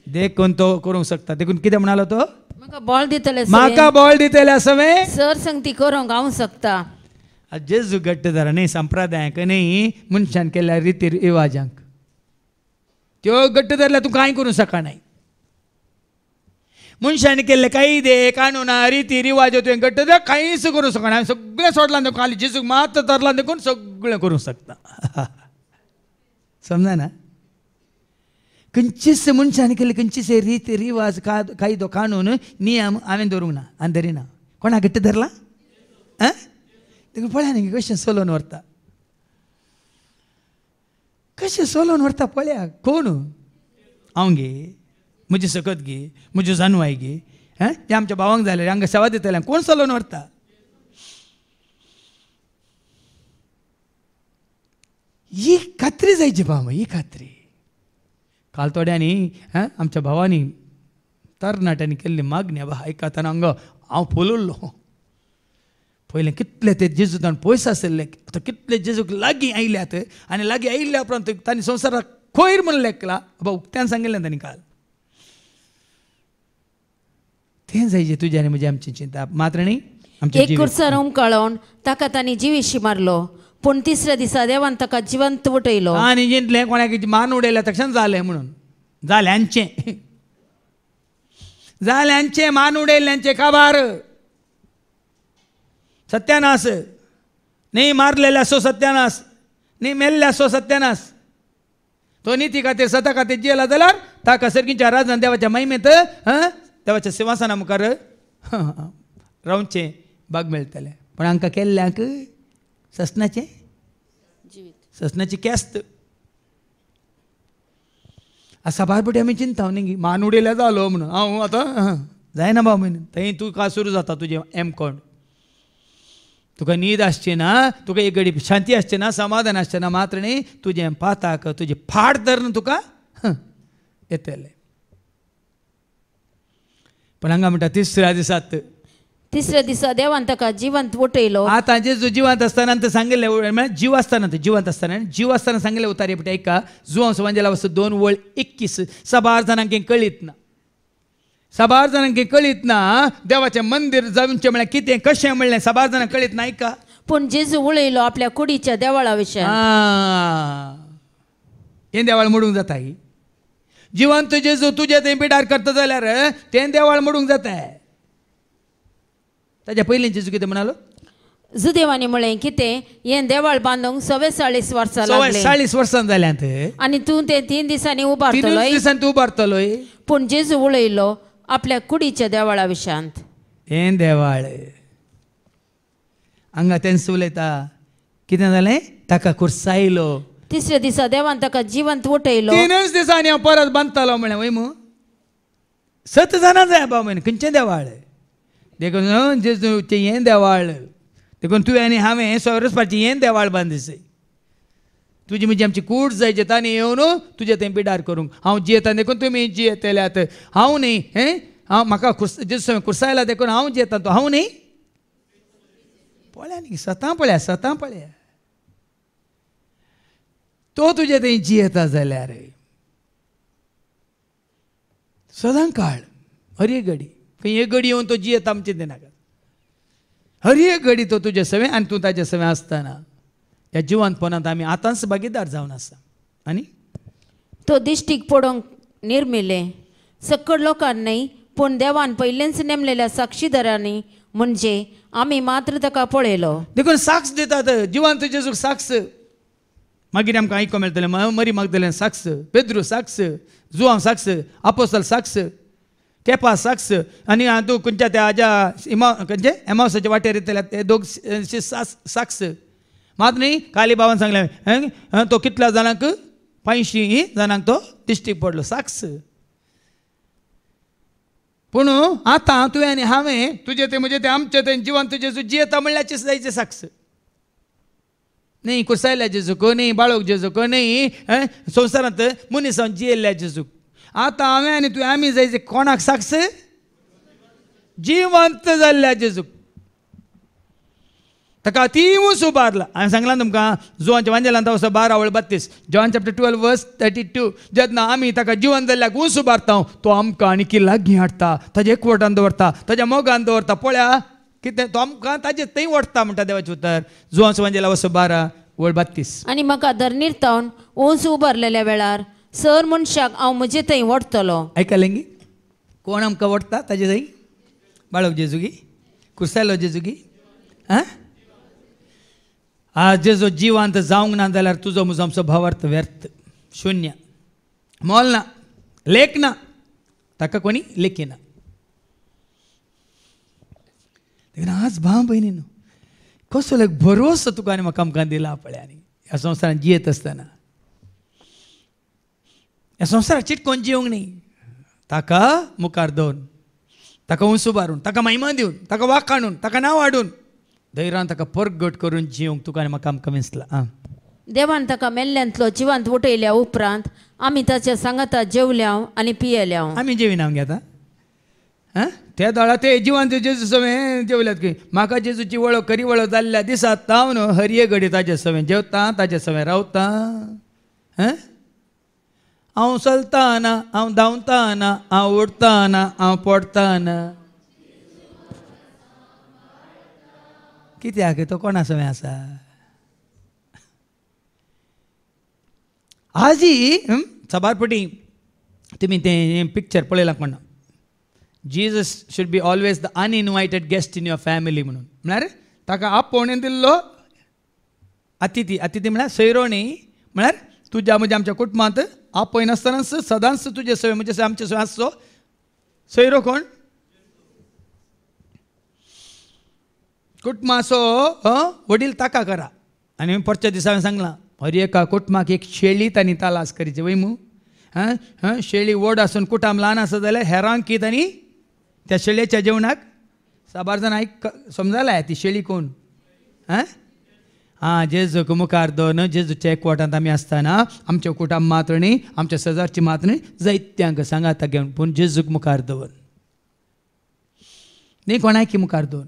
देखून तो करूंक शकता. देखून कितें म्हणालो तो म्हाका बॉल दितले म्हाका बॉल दितले सवे सर संगती करूंक हांव शकता. जेजू घट्ट जरा न्ही संप्रदायाक न्ही मनशान केल्या रिती रिवाजांक त्यो घट्ट धरल्या तूं कांय करूंक शकना. मनशांनी केल्ले कायदे कानूना रिती रिवाज तुवें घट्ट धर कांयच करूंक शकना. हांवें सगळें सोडलां देखून खाली जेजूक मात धरलां देखून सगळें करूंक शकता. समजा ना. खंयचीच मनशांनी केल्ले खंयचीच रिती रिवाज कायदो कानून नियम हांवें धरूंक ना आनी धरिना. कोणाक घट्ट धरला देखून पळया न्ही कशें चलोवन व्हरता कशें चलोवन व्हरता पळया. कोण हांव गे म्हजी सकत गे म्हज्यो जानवाय गे जे आमच्या भावांक जाले हांगा सेवा दितले कोण चलोवन व्हरता. ही खात्री जायची भाव ही खात्री. काल थोड्यांनी आमच्या भावांनी तरणाट्यांनी केल्ली मागणी बा आयकताना हांगा हांव फुलुल्लो. पयलें कितले ते जेजूतान पयस आसले आतां कितले जेजूक लागीं आयल्यात आनी लागीं आयिल्ल्या उपरांत तांणी संवसाराक खोयर म्हणून लेखला बाबा उक्त्यान सांगिल्लें तांणी काल. तें जायचें तुजी आनी म्हजी आमची चिंता मात्र न्ही. एक कुर्सार उमकाळोन ताका तांणी जिवीशी मारलो पूण तिसऱ्या दिसा देवान ताका जिवंत उठयलो. आनी जिंतलें कोणाक मान उडयल्या तशें जालें म्हणून जाल्यांचें मान उडयल्ल्यांचें काबार सत्यानास न्ही मारलेल्या सो सत्यानास न्ही मेल्ल्या सो सत्यानास. तो निती खातीर सता खातीर जियेला जाल्यार ताका सर्गीच्या राजान देवाच्या महिमेत देवाच्या सिंहासना मुखार रावचें भाग मेळटलें. पण हांकां केल्ल्यांक ससनाचें ससनाची केस्त सभापती आमी चिंता न्ही मान उडयल्या जालो म्हणून हांव आतां जायना बाबा म्हणून थंय तूं का सुरू जाता तुजें एम कोण. तुका न्हीद आसची ना, तुका एक घडी शांती आसची ना, समाधान आसचें ना, मात्र न्ही तुजें पाताक तुजें फाट धरून तुका येतलें. पण हांगा म्हणटा तिसऱ्या दिसा देवान ताका जिवंत उठयलो. आतां जेजू जिवंत आसतना सांगिल्लें म्हळ्यार जीव आसतना जिवंत आसतना जीव आसतना सांगिल्लें उतारे पटी ऐका जुवांस वांजेला वस्तू 2:21 सबार जाणांक कळीत ना. सबार जाणांक कळीत ना देवाचें मंदीर जावचें म्हळ्यार कितें कशें म्हणलें सबार जाणांक कळीत ना. ऐका पूण जेजू उलयलो आपल्या कुडीच्या देवाळा विशयी. हें देवाळ मोडूंक जाता. ही जिवंत जेजू तुजे थंय पिडार करता जाल्यार तें देवाळ मोडूंक जाता. ताच्या पयलीं जेजू कितें म्हणालो? जुदेवानी म्हळें कितें हें देवाळ बांदूंक 44 वर्सां लागले. 40 वर्सां जाल्यांत आनी तूं तें 3 दिसांनी उबारतलो. 3 दिसांनी तूं उबारतलो. पूण जेजू उलयलो आपल्या कुडीच्या देवाळा विशयांत. हें देवाळ हांगा तेंच उलयता कितें जालें ताका कुर्सायलो. तिसऱ्या दिसा देवान ताका जिवंत उठयलो. 3 दिसांनी हांव परत बांदतालो म्हळें वय मू 7 जाणां जाय बाबा म्हण खंयचें देवाळ देखून जेजूचें हें देवाळ देखून तुवें आनी हांवें सोरसपाचें हें देवाळ बांदिसय. तुजी म्हणजे आमची कूड जाय जेतांनी येवन तुजे थंय पिडार करूंक हांव जियेता देखून तुमी जियेतल्यात. हांव न्ही हांव म्हाका जेजू कुर्सायला देखून हांव जियेता तो हांव न्ही पळया न्ही सतां पळया तो तुजे थंय जियेता जाल्यार सदां काळ हर एक घडी खंय एक घडी येवन तो जियेता आमचें तें नाका. हर एक घडी तो तुजे सवें आनी तूं ताजे सवें आसतना ह्या जिवंतपणांत आमी आतांच भागीदार जावन आसा. आनी तो दिश्टीक पडोवंक निर्मिले सकड लोकांनी न्ही पूण देवान पयलेंच नेमलेल्या साक्षीदारांनी म्हणजे आमी मात्र ताका पळयलो. देखून साक्ष दितात जिवंत जेजूक साक्ष. मागीर आमकां आयको मेळटलें मरी मागदलेन साक्ष, पेद्रू साक्ष, जुआंव साक्ष, आपोस्तल साक्ष, केपा साक्ष आनी तूं खंयच्या त्या हाज्या खंयचे एमावसाच्या वाटेर येतल्या ते दोग साक्ष. मात न्ही काली बाबान सांगलें तो कितल्या जाणांक 85 जाणांक तो दिश्टीक पडलो साक्ष. पूण आतां तुवें आनी हांवें तुजें तें म्हजें तें आमचें तें जिवंत जेजू जियेता म्हणल्याचें जायचें साक्ष न्ही. कुर्सायल्या जेजूक न्ही, बाळोक जेजूक न्ही, संवसारांत मनीसांत जियेल्ल्या जेजूक. आतां हांवें आनी तुवें आमी जायचे कोणाक साक्ष? जिवंत जाल्ल्या जेजूक. ताका तिवूच उबारला. हांवें सांगलां तुमकां जुवांच्या वांजेलांत वचो 12:32 जॉन चॅप्टर 12:32 जेन्ना आमी ताका जिवंत जाल्ल्याक उंच उबारता तो आमकां आनी लागीं हाडटा ताजे एकवटान दवरता ताज्या मोगान दवरता. पळया कितें तो आमकां ताजे थंय ओडटा म्हणटा देवाचें उतर. जुवांच्या वांजेला वचो 12:32. आनी म्हाका धरणीरतावन उंच उबारलेल्या वेळार सर मनशाक हांव म्हजे थंय ओडटलो. आयकलें गी कोण आमकां ओडटा ताजे थंय? बाळोक जेजूगी, कुर्सायलो जेजूगी. आज जेजो जिवंत जावंक ना जाल्यार तुजो म्हजो आमचो भावार्थ व्यर्थ शुन्य. मोल ना, लेख ना, ताका कोणी लेखिना. आज भाव भयणीनो कसो भरोसो तुका आनी म्हाका आमकां दिला पळय. आनी ह्या संवसारांत जियेत आसतना ह्या संवसाराक चिटकोवन जिवंक न्ही ताका मुखार दवरून ताका उंच उबारून ताका महिमा दिवन ताका वाखाणून ताका नांव हाडून धैर्यान ताका परगट करून जिवंक तुका आनी म्हाका आमकां विसला. देवान ताका मेल्ल्यांतलो जिवंत उठयल्या उपरांत आमी ताच्या सांगाता जेवल्या आनी पियेल्या. आमी जेविना घेता त्या दोळा ते जिवंत जेजू सवें जेवल्यात की म्हाका जेजूची वळख खरी वळख जाल्ल्या दिसा हांव न्हू हर एक घडी ताजे सवें जेवता ताजे सवें रावता. हांव चलताना हांव धांवताना हांव उडताना हांव पडताना कित्याक तो कोणा सवें आसा? आजी सबारपटी तुमी तें पिक्चर पळयलां कोणा Jesus should be always the uninvited guest in your family म्हणून. म्हळ्यार ताका आपोवणें दिल्लो अतिथी. अतिथी म्हळ्यार सैरोणी म्हळ्यार तुज्या म्हज्या आमच्या कुटुंबांत आपय नासतना सदांच तुजे सवय म्हणजे आमचे सवय आसचो सैरो कोण कुटुंबाचो वडील ताका करा आनी परच्या दिसा हांवें सांगलां हर एका कुटुंबाक एक शेळी तांणी तालास करीचे वय मू शेळी व्हड आसून कुटाम ल्हान आसा जाल्यार हेरांक कितें आनी त्या शेळयेच्या जेवणाक साबार जाण आयक समजाला ती शेळी कोण जेजूक मुखार दवरन जेजूच्या एकवटांत आमी आसतना आमच्या कुटाम मात्र न्ही आमच्या शेजारची मात्र न्ही जायत्यांक सांगाता घेवन पूण जेजूक मुखार दवर न्ही कोणाकी मुखार दवर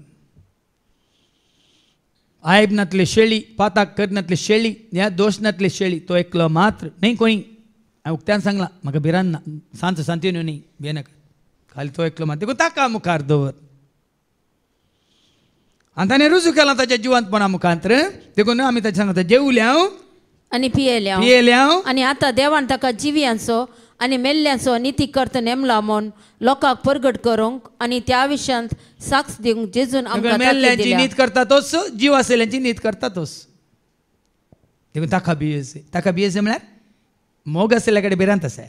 आयब नातले शेळी पाताक करनातले शेळी ह्या दोश नातले शेळी तो एकलो मात्र न्ही कोणी हांवें उक्त्यान सांगलां म्हाका भिरान ना सांत सांतिनो न्ही भियेनाका खाली तो एकलो मात्र देखून ताका मुखार दवर आनी ताणें रुजू केलां ताच्या जिवंतपणा मुखांतर देखून आमी ताचे सांगता जेवल्या आनी पियेल्या आनी आतां देवान ताका जिवियांचो आनी मेल्ल्यांचो निती करता नेमला म्हूण लोकांक परगट करूंक आनी त्या विशयांत साक्ष दिवंक जेजून आमकां मेल्ल्यांची नीत करता तोच जीव आसलेल्यांची नीत करता तोच देखून ताका बियेसे म्हळ्यार मोग आसलेल्या कडेन भिरांत आसा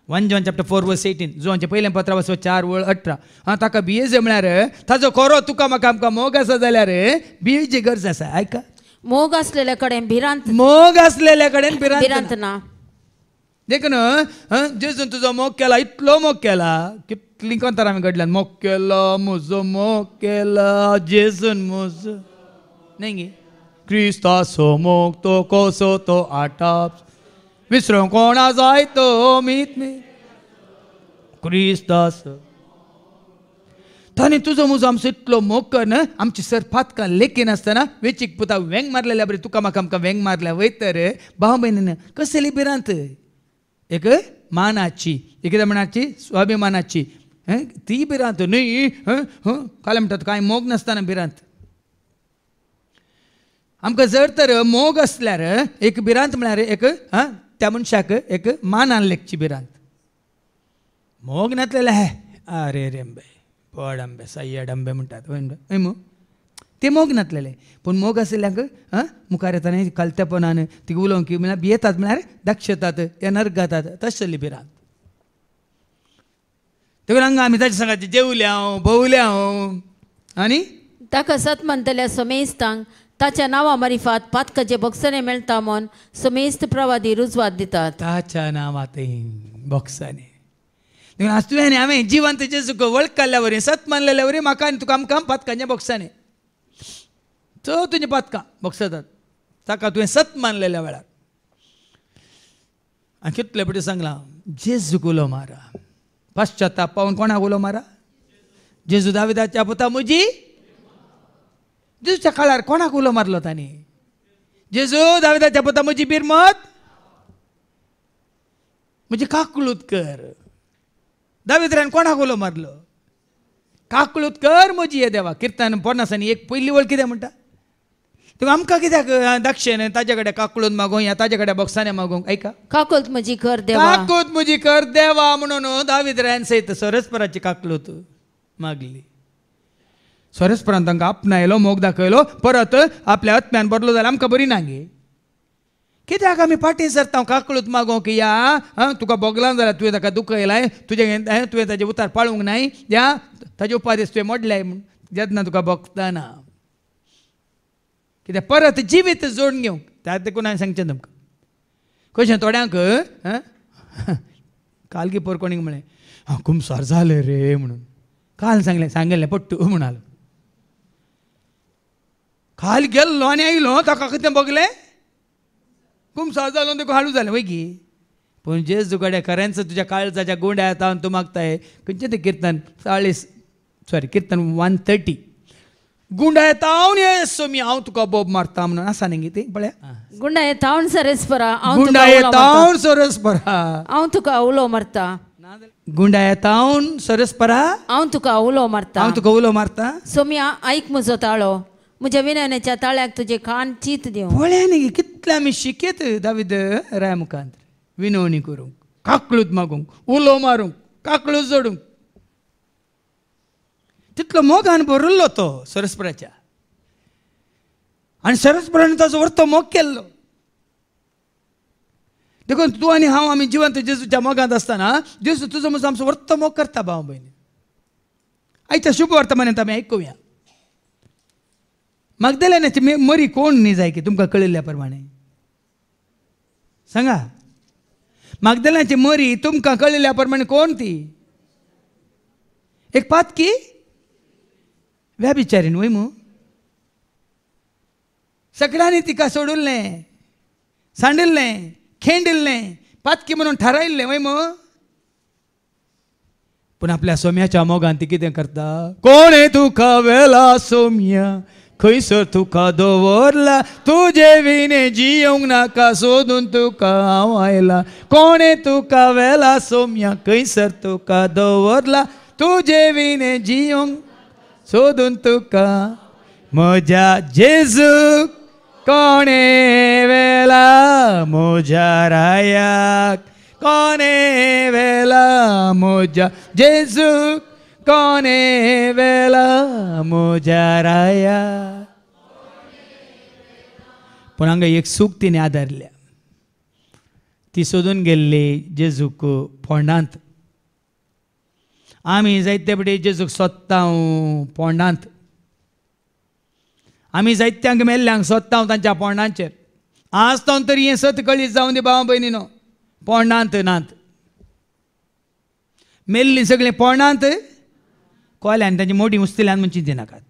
1 John chapter 4 verse 18 जोहांचें पयलें पत्र वाचो 4 वळ 18 ताका बियेजे म्हळ्यार ताजो खरो तुका म्हाका आमकां मोग आसा जाल्यार बियेची गरज आसा आयका मोग आसलेल्या कडेन भिरांत ना देखून जेजून तुजो मोग केला इतलो मोग केला कितली कोंतार आमी घडल्यान मोग केला म्हजो मोग केला जेजून म्हजो न्ही गे क्रिस्ताचो मोग तो कसो तो आटाप विसरूंक कोणा जाय तो मीत मी क्रिस्तास ताणें तुजो म्हजो आमचो इतलो मोग कर न्हय आमची सर फातकां लेकीन आसतना वेचीक पुता वेंग मारलेल्या बरी तुका म्हाका आमकां वेंग मारल्या वयतर भाव भयणीन कसली भिरांत एक मानाची एक कितें म्हणची स्वाभिमानाची ती भिरांत न्ही काल म्हणटात कांय मोग नासतना भिरांत आमकां जर तर मोग आसल्यार एक भिरांत म्हळ्यार एक त्या मनशाक एक मानान लेखची भिरांत मोग नासलेले हे अरे रेंबे पड आंबे सय्यड आंबे म्हणटात हय मू ते मोग नासलेले पूण मोग आसलेल्यांक मुखार येताना कलतेपणान ती उलोवंक म्हळ्यार भियेतात म्हळ्यार दाक्षतात नरगातात तशेली भिरांत देखून हांगा आमी ताचे सांगाचे जेवल्या भोवल्या आनी ताका सत म्हणटल्या समेस्तांक ताच्या नांवा मारिफात पातकाचे बक्षणे मेळटा म्हूण समेस्त प्रवादी रुजवात दितात ताच्या नांवात बॉक्सांनी देखून आज तुवें हांवें जिवंत जेजूक वळख काडल्या वरी सत मानलेल्या वरी म्हाका आनी तुका आमकां पातकांच्या बॉक्सांनी चो तुजें पातकां बॉक्सातात ताका तुवें सत मानलेल्या वेळार आनी कितले फावटी सांगलां जेजूक उलो मारा पाश्चात्ताप पावून कोणाक उलो मारा जेजू दाविदाच्या पुता म्हजी जेजूच्या काळार कोणाक उलो मारलो तांणी जेजू दाविदाच्या पुता म्हजी बिरमत म्हजी काकूळूत कर दाविदान कोणाक उलो मारलो काकूळूत कर म्हजी हे देवा किर्तन 50 एक पयली वळ कितें म्हणटा तुका आमकां कित्याक दाक्षेन ताजे कडेन काकूळूत मागोवं या ताजे कडेन बॉक्सांनी मागोवंक ऐका काकूळत म्हजी कर देवा काकूळत म्हजी कर देवा म्हणून दाविदान सयत सरस्पराची काकूळत मागली सरस्परान तांकां आपणायलो मोग दाखयलो परत आपल्या आत्म्यान बरलो जाल्यार आमकां बरी ना गे कित्याक आमी फाटीं सरता काकूळत मागोवंक या तुका बोगलां जाल्यार तुवें ताका दुखयलाय तुवें ताजे उतार पाळूंक नाय या ताजे उपादेश तुवें मोडल्याय म्हूण जेन्ना तुका बोगता ना कित्याक परत जिवीत जोडून घेवंक त्या देखून हांवें सांगचें तुमकां कशें थोड्यांक कालगी पर कोणीक म्हळें कुमसार जालें रे म्हणून काल सांगलें पट्टू म्हणालो काल गेल्लो आनी आयलो ताका कितें बगलें कुमसार जालो देखून हाडू जालें वय गी पूण जेजू कडेन खरेंच तुज्या काळजाच्या गुंड्या येता तूं मागताय खंयचें तें कीर्तन कीर्तन 130 गुंडा येतावन येसो मी हांव तुका बोब मारता म्हणून आसा न्ही ती पळया गुंडा येतावन सरस्परा गुंडा येतावन सरस्परा हांव तुका उलो मारता गुंडा येतावन सरस्परा हांव तुका उलो मारता सोम्या ऐक म्हजो ताळो म्हज्या विनयनाच्या ताळ्याक तुजे कान चीत दिवं पळया न्ही कितले आमी शिकेत दावीद राया मुखांत विनवणी करूंक काकळूत मागूंक उलो मारूंक काकळूत जोडूंक तितलो मोगान भरिल्लो तो सरस्पराच्या आनी सरस्परान ताजो व्हरतो मोग केल्लो देखून तूं आनी हांव आमी जिवंत जेजूच्या मोगांत आसतना जेजू तुजो म्हजो आमचो वर्त मोग करता भाव भयणी. आयच्या शुभ वर्तमानांत आमी आयकुया मगदलेनाची मरी कोण न्ही जाय की तुमकां कळिल्ल्या प्रमाणे सांगा. मगदलेनाची मरी तुमकां कळिल्ल्या प्रमाणे कोण ती? एक पातकी व्याभिचारीन वय मू. सगळ्यांनी तिका सोडुल्लें, सांडिल्लें, खेंडिल्लें, पातकी म्हणून थारायिल्लें वय मू. पूण आपल्या सोम्याच्या मोगान ती कितें करता? कोणे तुका वेला सोम्या खंयसर तुका दवरला, तुजे विणे जियोंक नाका सोदून तुका हांव आयला. कोणे तुका वेला सोम्या खंयसर तुका दवरला, तुजे विणे जियोंक सोदून तुका. म्हज्या जेजूक कोणे वेला, म्हज्या रायाक कोणे वेला, म्हज्या जेजूक कोणे वेला, म्हज्या रायाक. पूण हांगा एक सूख तिणें आदारल्या. ती सोदून गेल्ली जेजूक फोंडांत. आमी जायते बडे जेजूक सोदता पोंडांत. आमी जायत्यांक मेल्ल्यांक सोदता तांच्या पोंडांचेर. आज तावन तरी हें सत कळीत जावं दी भावा भयणीनो. पोंडांत नात, मेल्लीं सगळीं पोंडांत कोल्यान तांची मोठी मुस्तिल्यान म्हण चिंती नाकात.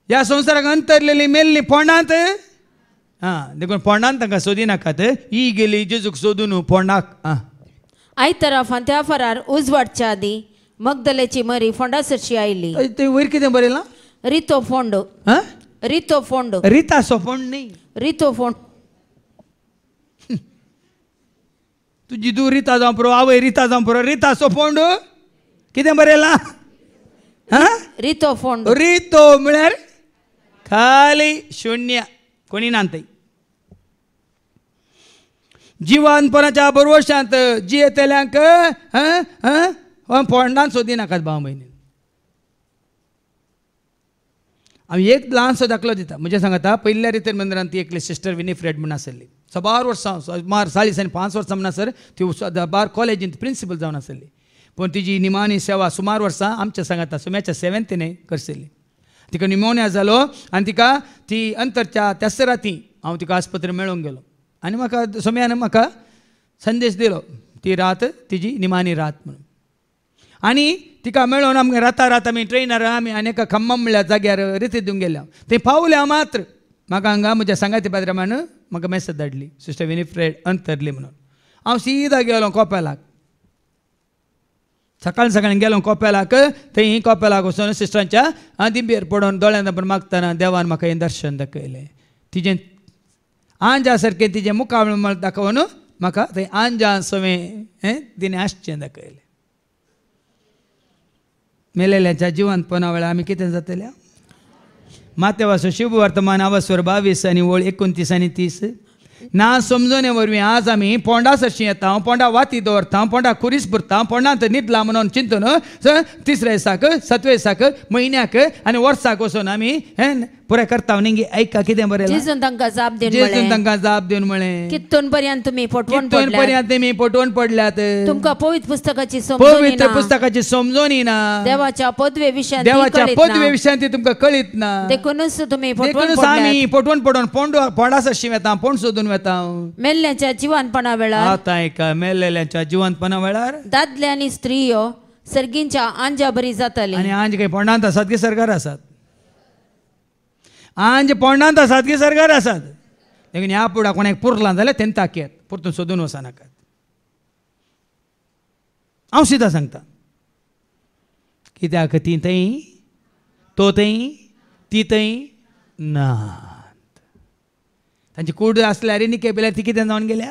ह्या संवसाराक अंतरलेलीं मेल्लीं पोंडांत. देखून पोंडांत तांकां सोदी नाकात. ही गेली जेजूक सोदून पोंडाक. आयतरा फांत्या फरार उजवाडच्या आदी मगदलेची मरी फोंडासरशी आयली. ते वयर कितें बरयलां? रितो फोंड. रितो फोंड. रिता सोफोंड न्ही, रितो फोंड. तुजी तूं रिता जावं पुरो, आवय रिता जावं पुरो. रिता सोफोंड कितें बरयलां? रितो फोंड. रितो म्हळ्यार खाली शुन्य, कोणी ना थंय. जिवानपणाच्या बरोवशांत जियेतल्यांक पोंडांत सोदी नाकात भाव भयणी. हांव एक ल्हानसो दाखलो दिता. म्हणजे सांगता पयल्या रितेर मंदिरांत ती एकली सिस्टर विनिफ्रेड म्हूण आसली. बार वर्सां सुमार 40-5 वर्सां म्हण आसर ती बार कॉलेजींत प्रिंसिपल जावन आसली. पूण तिजी निमाणी सेवा सुमार वर्सां आमच्या सांगाता सोम्याच्या सेवेंत तिणें करशिल्ली. तिका निमोनिया जालो आनी तिका ती अंतरच्या त्याच राती हांव तिका आस्पत्रेंत मेळोंक गेलो. आनी म्हाका सोम्यान म्हाका संदेश दिलो ती रात तिजी निमाणी रात म्हणून. आनी तिका मेळोन आमकां रात आमी ट्रेनार आमी आनी एका खम्मम म्हणल्यार जाग्यार रितीत दिवंक गेल्या. थंय पावल्या मात्र म्हाका हांगा म्हज्या सांगाती पाद्रमान म्हाका मॅसेज धाडली सिस्टर विनिफ्रेड अंतरली म्हणून. हांव सीदा गेलो कोपेलाक. सकाळीं गेलो कोपेलाक. थंय कोपेलाक वचून सिस्टरांच्या दिंबेर पडोवन दोळ्यान पण मागतना देवान म्हाका हें दर्शन दाखयलें. तिजें आंजा सारकें तिजें मुखावळ दाखोवन म्हाका थंय आंजा सवें तिणें आश्चर्य दाखयलें. मेलेल्याच्या जिवंतपणा वेळार आमी कितें जातल्या? मातेवाचो शुभ वर्तमान आवस्वर 22 आनी वळ 29 आनी 30. ना समजोने वरवीं आज आमी पोंडा सरशी येता, पोंडा वाती दवरता, पोंडा खुरीस भरता, पोंडांत न्हिदला म्हणून चिंतून तिसऱ्या दिसाक 7व्या दिसाक म्हयन्याक आनी वर्साक वचून आमी पुराय करता. न्ही ऐका कितें बरें जेजून तांकां जाप दिवन म्हळें कितून पर्यंत तुमी पटवून पडल्यात. तुमकां पवित्र पुस्तकाची समजोन ना. देवाच्या पदवे विशयान ती तुमकां कळीत ना. देखूनच तुमी आमी पटवून पडोवन पोंडा सरशी वेता, पोंड सोदून वेता. मेल्ल्याच्या जिवंतपणा वेळार आतां एका मेलेल्याच्या जिवंतपणा वेळार दादले आनी स्त्रियो सर्गींच्या आंजा बरी जाताली. आनी आंज काही पोंडांत आसात की सरकार आसात? आंज पोंडांत आसात की सरकार आसात? देखून ह्या फुडा कोणाक पुरलां जाल्यार तेन्ना ताकयेत, परतून सोदून वचनाकात. हांव सिदा सांगता कित्याक ती थंय तो थंय ती थंय नात. तांची कूड आसल्यार निके पेल्यार ती कितें जावन गेल्या?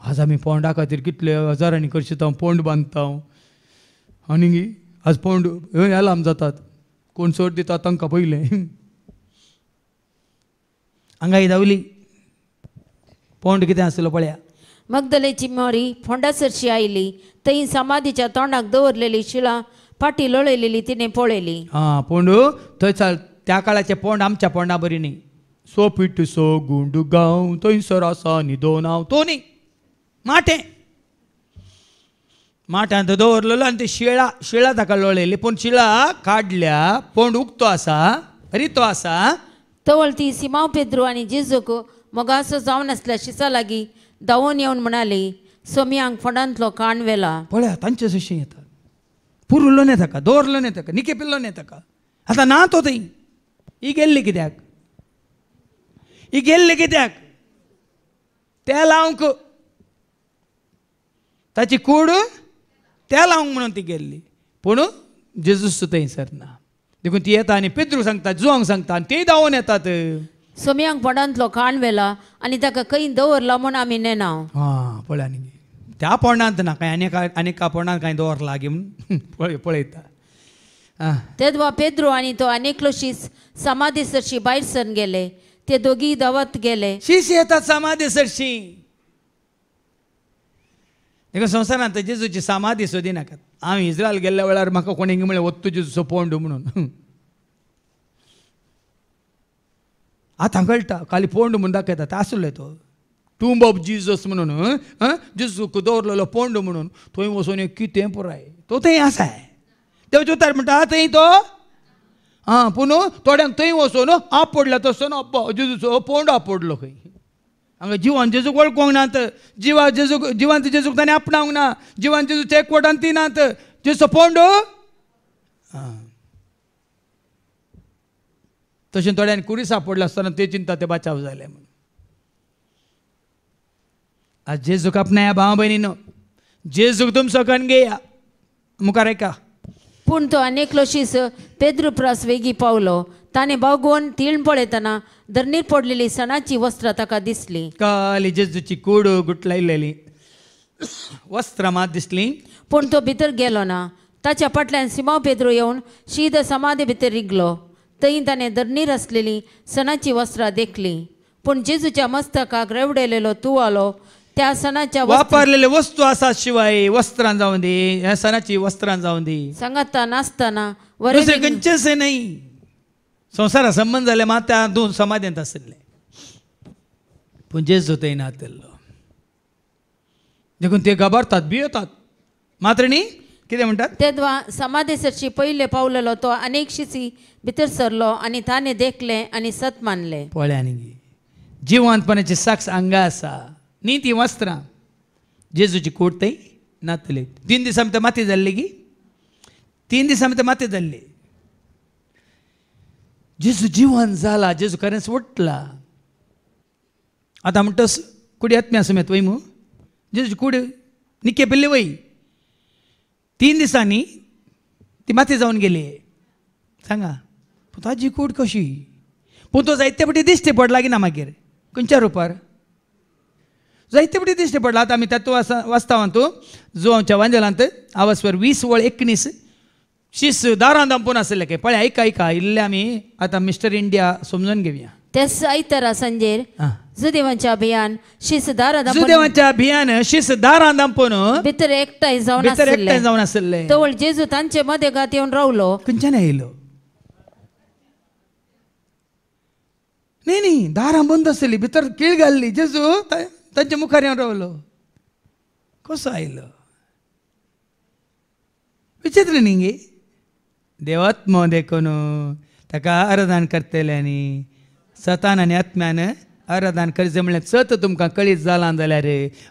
आज आमी पोंडा खातीर कितले हजारांनी करता, पोंड बांदता आनी आज पोंड अलार्म जातात. कोण सोड दिता तांकां पयलें हांगा ही धांवली. पोंड कितें आसलो पळया. मगदलेची मोरी फोंडासरशी आयली. थंय समाधीच्या तोंडाक दवरलेली शिळा फाटी लोळयलेली तिणें पळयली. पोंड थंय त्या काळाचे पोंड आमच्या पोंडा बरी न्ही. सो पीट सो गुंड गांव थंयसर आसा न्हिदो नांव तो न्ही, माठें. माठांत दवरलेलो आनी ते शिळा ताका लोळयली. पूण शिळा काडल्या, पोंड उक्तो आसा, रितो आसा. तवळ ती सिमांव पेद्रू आनी जेजूक मोगासो जावन आसल्या शिसा लागीं धांवून येवन म्हणाली, सोम्यांक फोंडांतलो काण व्हेला. पळया तांचे जशें येता, पुरलो न्ही ताका, दवरलो न्ही ताका, निके पिल्लो न्ही ताका. आतां ना तो थंय. ही गेल्ली कित्याक? ही गेल्ली कित्याक? त्या लावंक, ताची कूड त्या लावंक म्हणून ती गेल्ली. पूण जेजूस थंयसर ना. देखून ती येता आनी पेद्रू सांगता, जुवांक सांगता, आनी तीय धांवून येतात. सोम्यांक फोंडांतलो काण व्हेला आनी ताका खंय दवरला म्हूण आमी नेनाव. हां पळय न्ही, त्या पोंडांत ना काय आनी एका पोंडांत कांय दवरला गे म्हूण पळयता. तेदवा पेद्रू आनी तो आनेकलो शीस समाधी सरशी भायर सरून गेले. ते दोगी धांवत गेले. शीश येतात समाधी सरशी. देखून संवसारांत जेजूची समाधी सोदी नाकात. हांव इस्रायल गेल्ल्या वेळार म्हाका कोणी म्हणलें वत्तू जेजूचो पोंड म्हणून. आतां कळटा, खाली पोंड म्हणून दाखयतात आसलो तो टूंब ऑफ जिजस म्हणून. जेजूक दवरलेलो पोंड म्हणून थंय वचून कितें पुराय तो थंय आसा. देवाचे उतार म्हणटा थंय तो. पूण थोड्यांक थंय वचून आपडला तसो अब्बा जेजूचो पोंड आपडलो खंय. हांगा जिवान जेजूक वळखोंक नात. जिवांत जेजूक ताणें आपणावंक ना. जिवान जेजूच्या एकवटान ती नात. जेजूचो पोंड. तशें थोड्यांनी कुडी सापडला आसतना ते चिंता ते बचाव जाले म्हणून. आज जेजूक आपणाया भाव भयणीनो, जेजूक तुमचो कण घेया. मुखार ऐका. पूण तो आनेकलो शीस पेद्रू प्रास वेगी पावलो. ताणें बागोवन तीळ पळयतना धरणीर पडलेली सणाची वस्त्रां ताका दिसली. काली जेजूची कूड गुटलायलेली वस्त्रां मात दिसली. पूण तो भितर गेलो ना. ताच्या फाटल्यान सिमांव पेद्रू येवन शीद समाधी भितर रिगलो. थंय ताणें धरणीर आसलेली सणाची वस्त्रां देखली. पूण जेजूच्या मस्तकाक रेवडयलेलो तुवालो त्या सणाच्या वापरलेले वस्तू आसा शिवाय वस्त्रां जावं दी, ह्या सणाची वस्त्रां जावं दी, सांगाता नासतना दुसरे खंयचेच नाही. संवसारा संबंध जाले मात त्या दोन समाधींत आसले. पूण जेजू थंय नातल्लो. देखून ते घाबरतात, भियेतात. मात्र न्ही कितें म्हणटात? तेदवा समाधी सरशी पयले पावलेलो तो अनेक शिसी भितर सरलो आनी ताणें देखलें आनी सत मानलें. पळया न्ही, जिवंतपणाची साक्ष हांगा आसा न्ही. ती वस्त्रां जेजूची कूड थंय नातली. 3 दिसां भितर माती जाल्ली गी. 3 दिसां भितर माती जाल्ली. जेजू जिवन जाला. जेजू खरेंच उठला. आतां म्हणटस कुडी आत्म्या समेत वय मू जेजूची कूड निके पेल्ली वय. 3 दिसांनी ती माती जावन गेली. सांगा ताजी कूड कशी? पूण तो जायते फावटी दिश्टी पडला की ना मागीर खंयच्या रुपार? जायते फावटी दिश्टी पडला. आतां आमी तातूं वाचता जुवांच्या वांजेलांत आवाजवर 20:19 शीस दारां दांपून आसले काय. पळय ऐका इल्ले आमी आतां मिस्टर इंडिया समजून घेवया. तेच आयतारा संजेर जुदेवांच्या अभियान शीस दारां जुदेवांच्या अभियान शीस दारां दांपून भितर एकठांय जावन आसले. तवळ जेजू तांचे मदें गात येवन रावलो. खंयच्यान येयलो? न्ही दारां बंद आसली. भितर कीळ घाल्ली. जेजू तांच्या मुखार येवन रावलो. कसो आयलो? विचित्र न्ही गे. देवात्मो देखून ताका आराधन करतल्यांनी सतान आनी आत्म्यान आराधन करचें म्हणलें. सत तुमकां कळीत जालां जाल्यार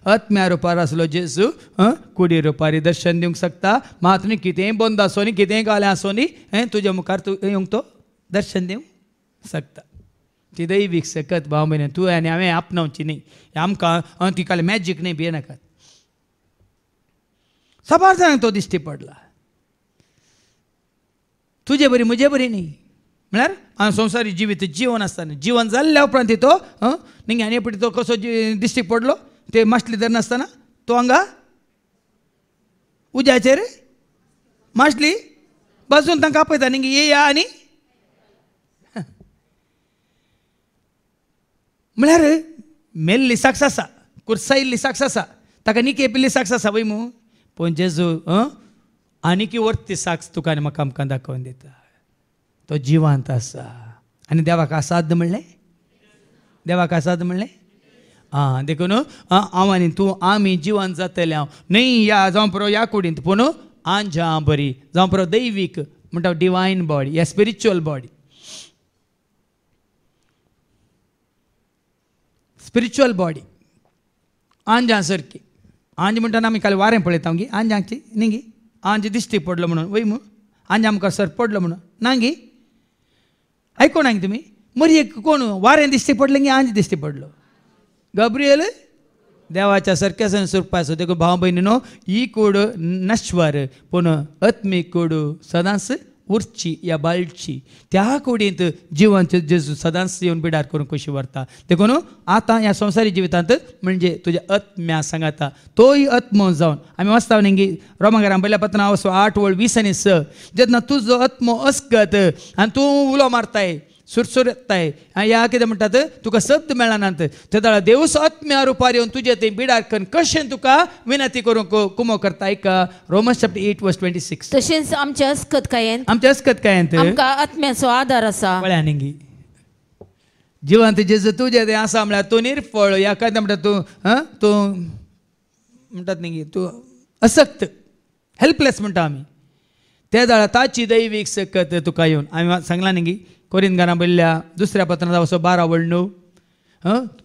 आत्म्या रुपार आसलो जेजू कुडी रुपारी दर्शन दिवंक शकता. मात न्ही कितेंय बंद आसो न्ही कितेंय घालें आसो न्ही तुज्या मुखार तूं येवंक तो दर्शन दिवंक शकता. ती दैवीक सकत भाव भयणी तूं आनी हांवें आपणावची न्ही. आमकां ती काल मॅजीक न्ही भियेनाकात. सबार जाणांक तो दिश्टी पडला. तुजे बरी म्हजे बरी न्ही म्हळ्यार हांव संवसारी जिवीत जीवन आसतना जीवन जाल्ल्या उपरांत तो न्ही आनी पटी तो कसो दिश्टी पडलो. ते माशली धरनासतना तो हांगा उज्याचेर माशली बाजून तांकां आपयता न्ही येया आनी म्हळ्यार मेल्ली साक्ष आसा, कुर्सायिल्ली साक्ष आसा, ताका निके पिल्ली साक्ष आसा वय मू. पूण जेजू आनीक वर्ती साक्ष तुका आनी म्हाका आमकां दाखोवन दिता. तो जिवंत आसा. आनी देवाक असाध्य म्हणलें, देवाक असाध्य म्हणलें. देखून हांव आनी तूं आमी जिवन जातले हांव न्ही या जावं पुरो ह्या कुडींत पूण आंजा बरी जावं पुरो दैवीक म्हणटा डिवायन बॉडी या स्पिरिच्युअल बॉडी. स्पिरिच्युअल बॉडी आंजा सारकी. आंज म्हणटाना आमी काल वारें पळयता गी आंजांची न्ही गी. आंज दिश्टी पडलो म्हणून वय म्हूण आंज आमकां सर पडलो म्हणून ना गी. आयकोना गी तुमी मरयेक कोण वारें दिश्टी पडलें गी आंज दिश्टी पडलो. गब्रियल देवाच्या सारक्या सुरपाचो देखून भाव भयणीनो ही कूड नश्वर पूण आत्मीक कूड सदांच उरची या बाळची. त्या कुडींत जिवंत जेजू सदांच येवन बिडार करून कशी व्हरता. देखून आतां ह्या संवसारी जिवितांत म्हणजे तुज्या आत्म्या सांगाता तोय आत्मो जावन आमी वाचता न्ही रोमांकारां पयल्या पत्रां 8:20-6 जेन्ना तुजो आत्मो अस्कत आनी तूं उलो मारताय सुरसुर येताय ह्या कितें म्हणटात तुका शब्द मेळनात तेदळा देवूस आत्म्या रुपार येवन तुजे थंय बिडार करून कशें तुका विनंती करूंक कुमो करता. ऐका रोमन्स चॅप्टर 8:26. तशेंच आमच्या अस्कतकायेंत आमकां आत्म्याचो आदार आसा. पळया न्ही जिवंत जेजू तुजे थंय आसा म्हळ्यार तूं निर्फळ ह्या काय म्हणटा तूं म्हणटात न्ही तूं असक्त हेल्पलेस म्हणटा आमी. त्या दाळा ताची दैवीक सकत तुका येवन आमी सांगला न्ही कोरिंथांकारां बरयल्या दुसऱ्या पत्रांत 12:9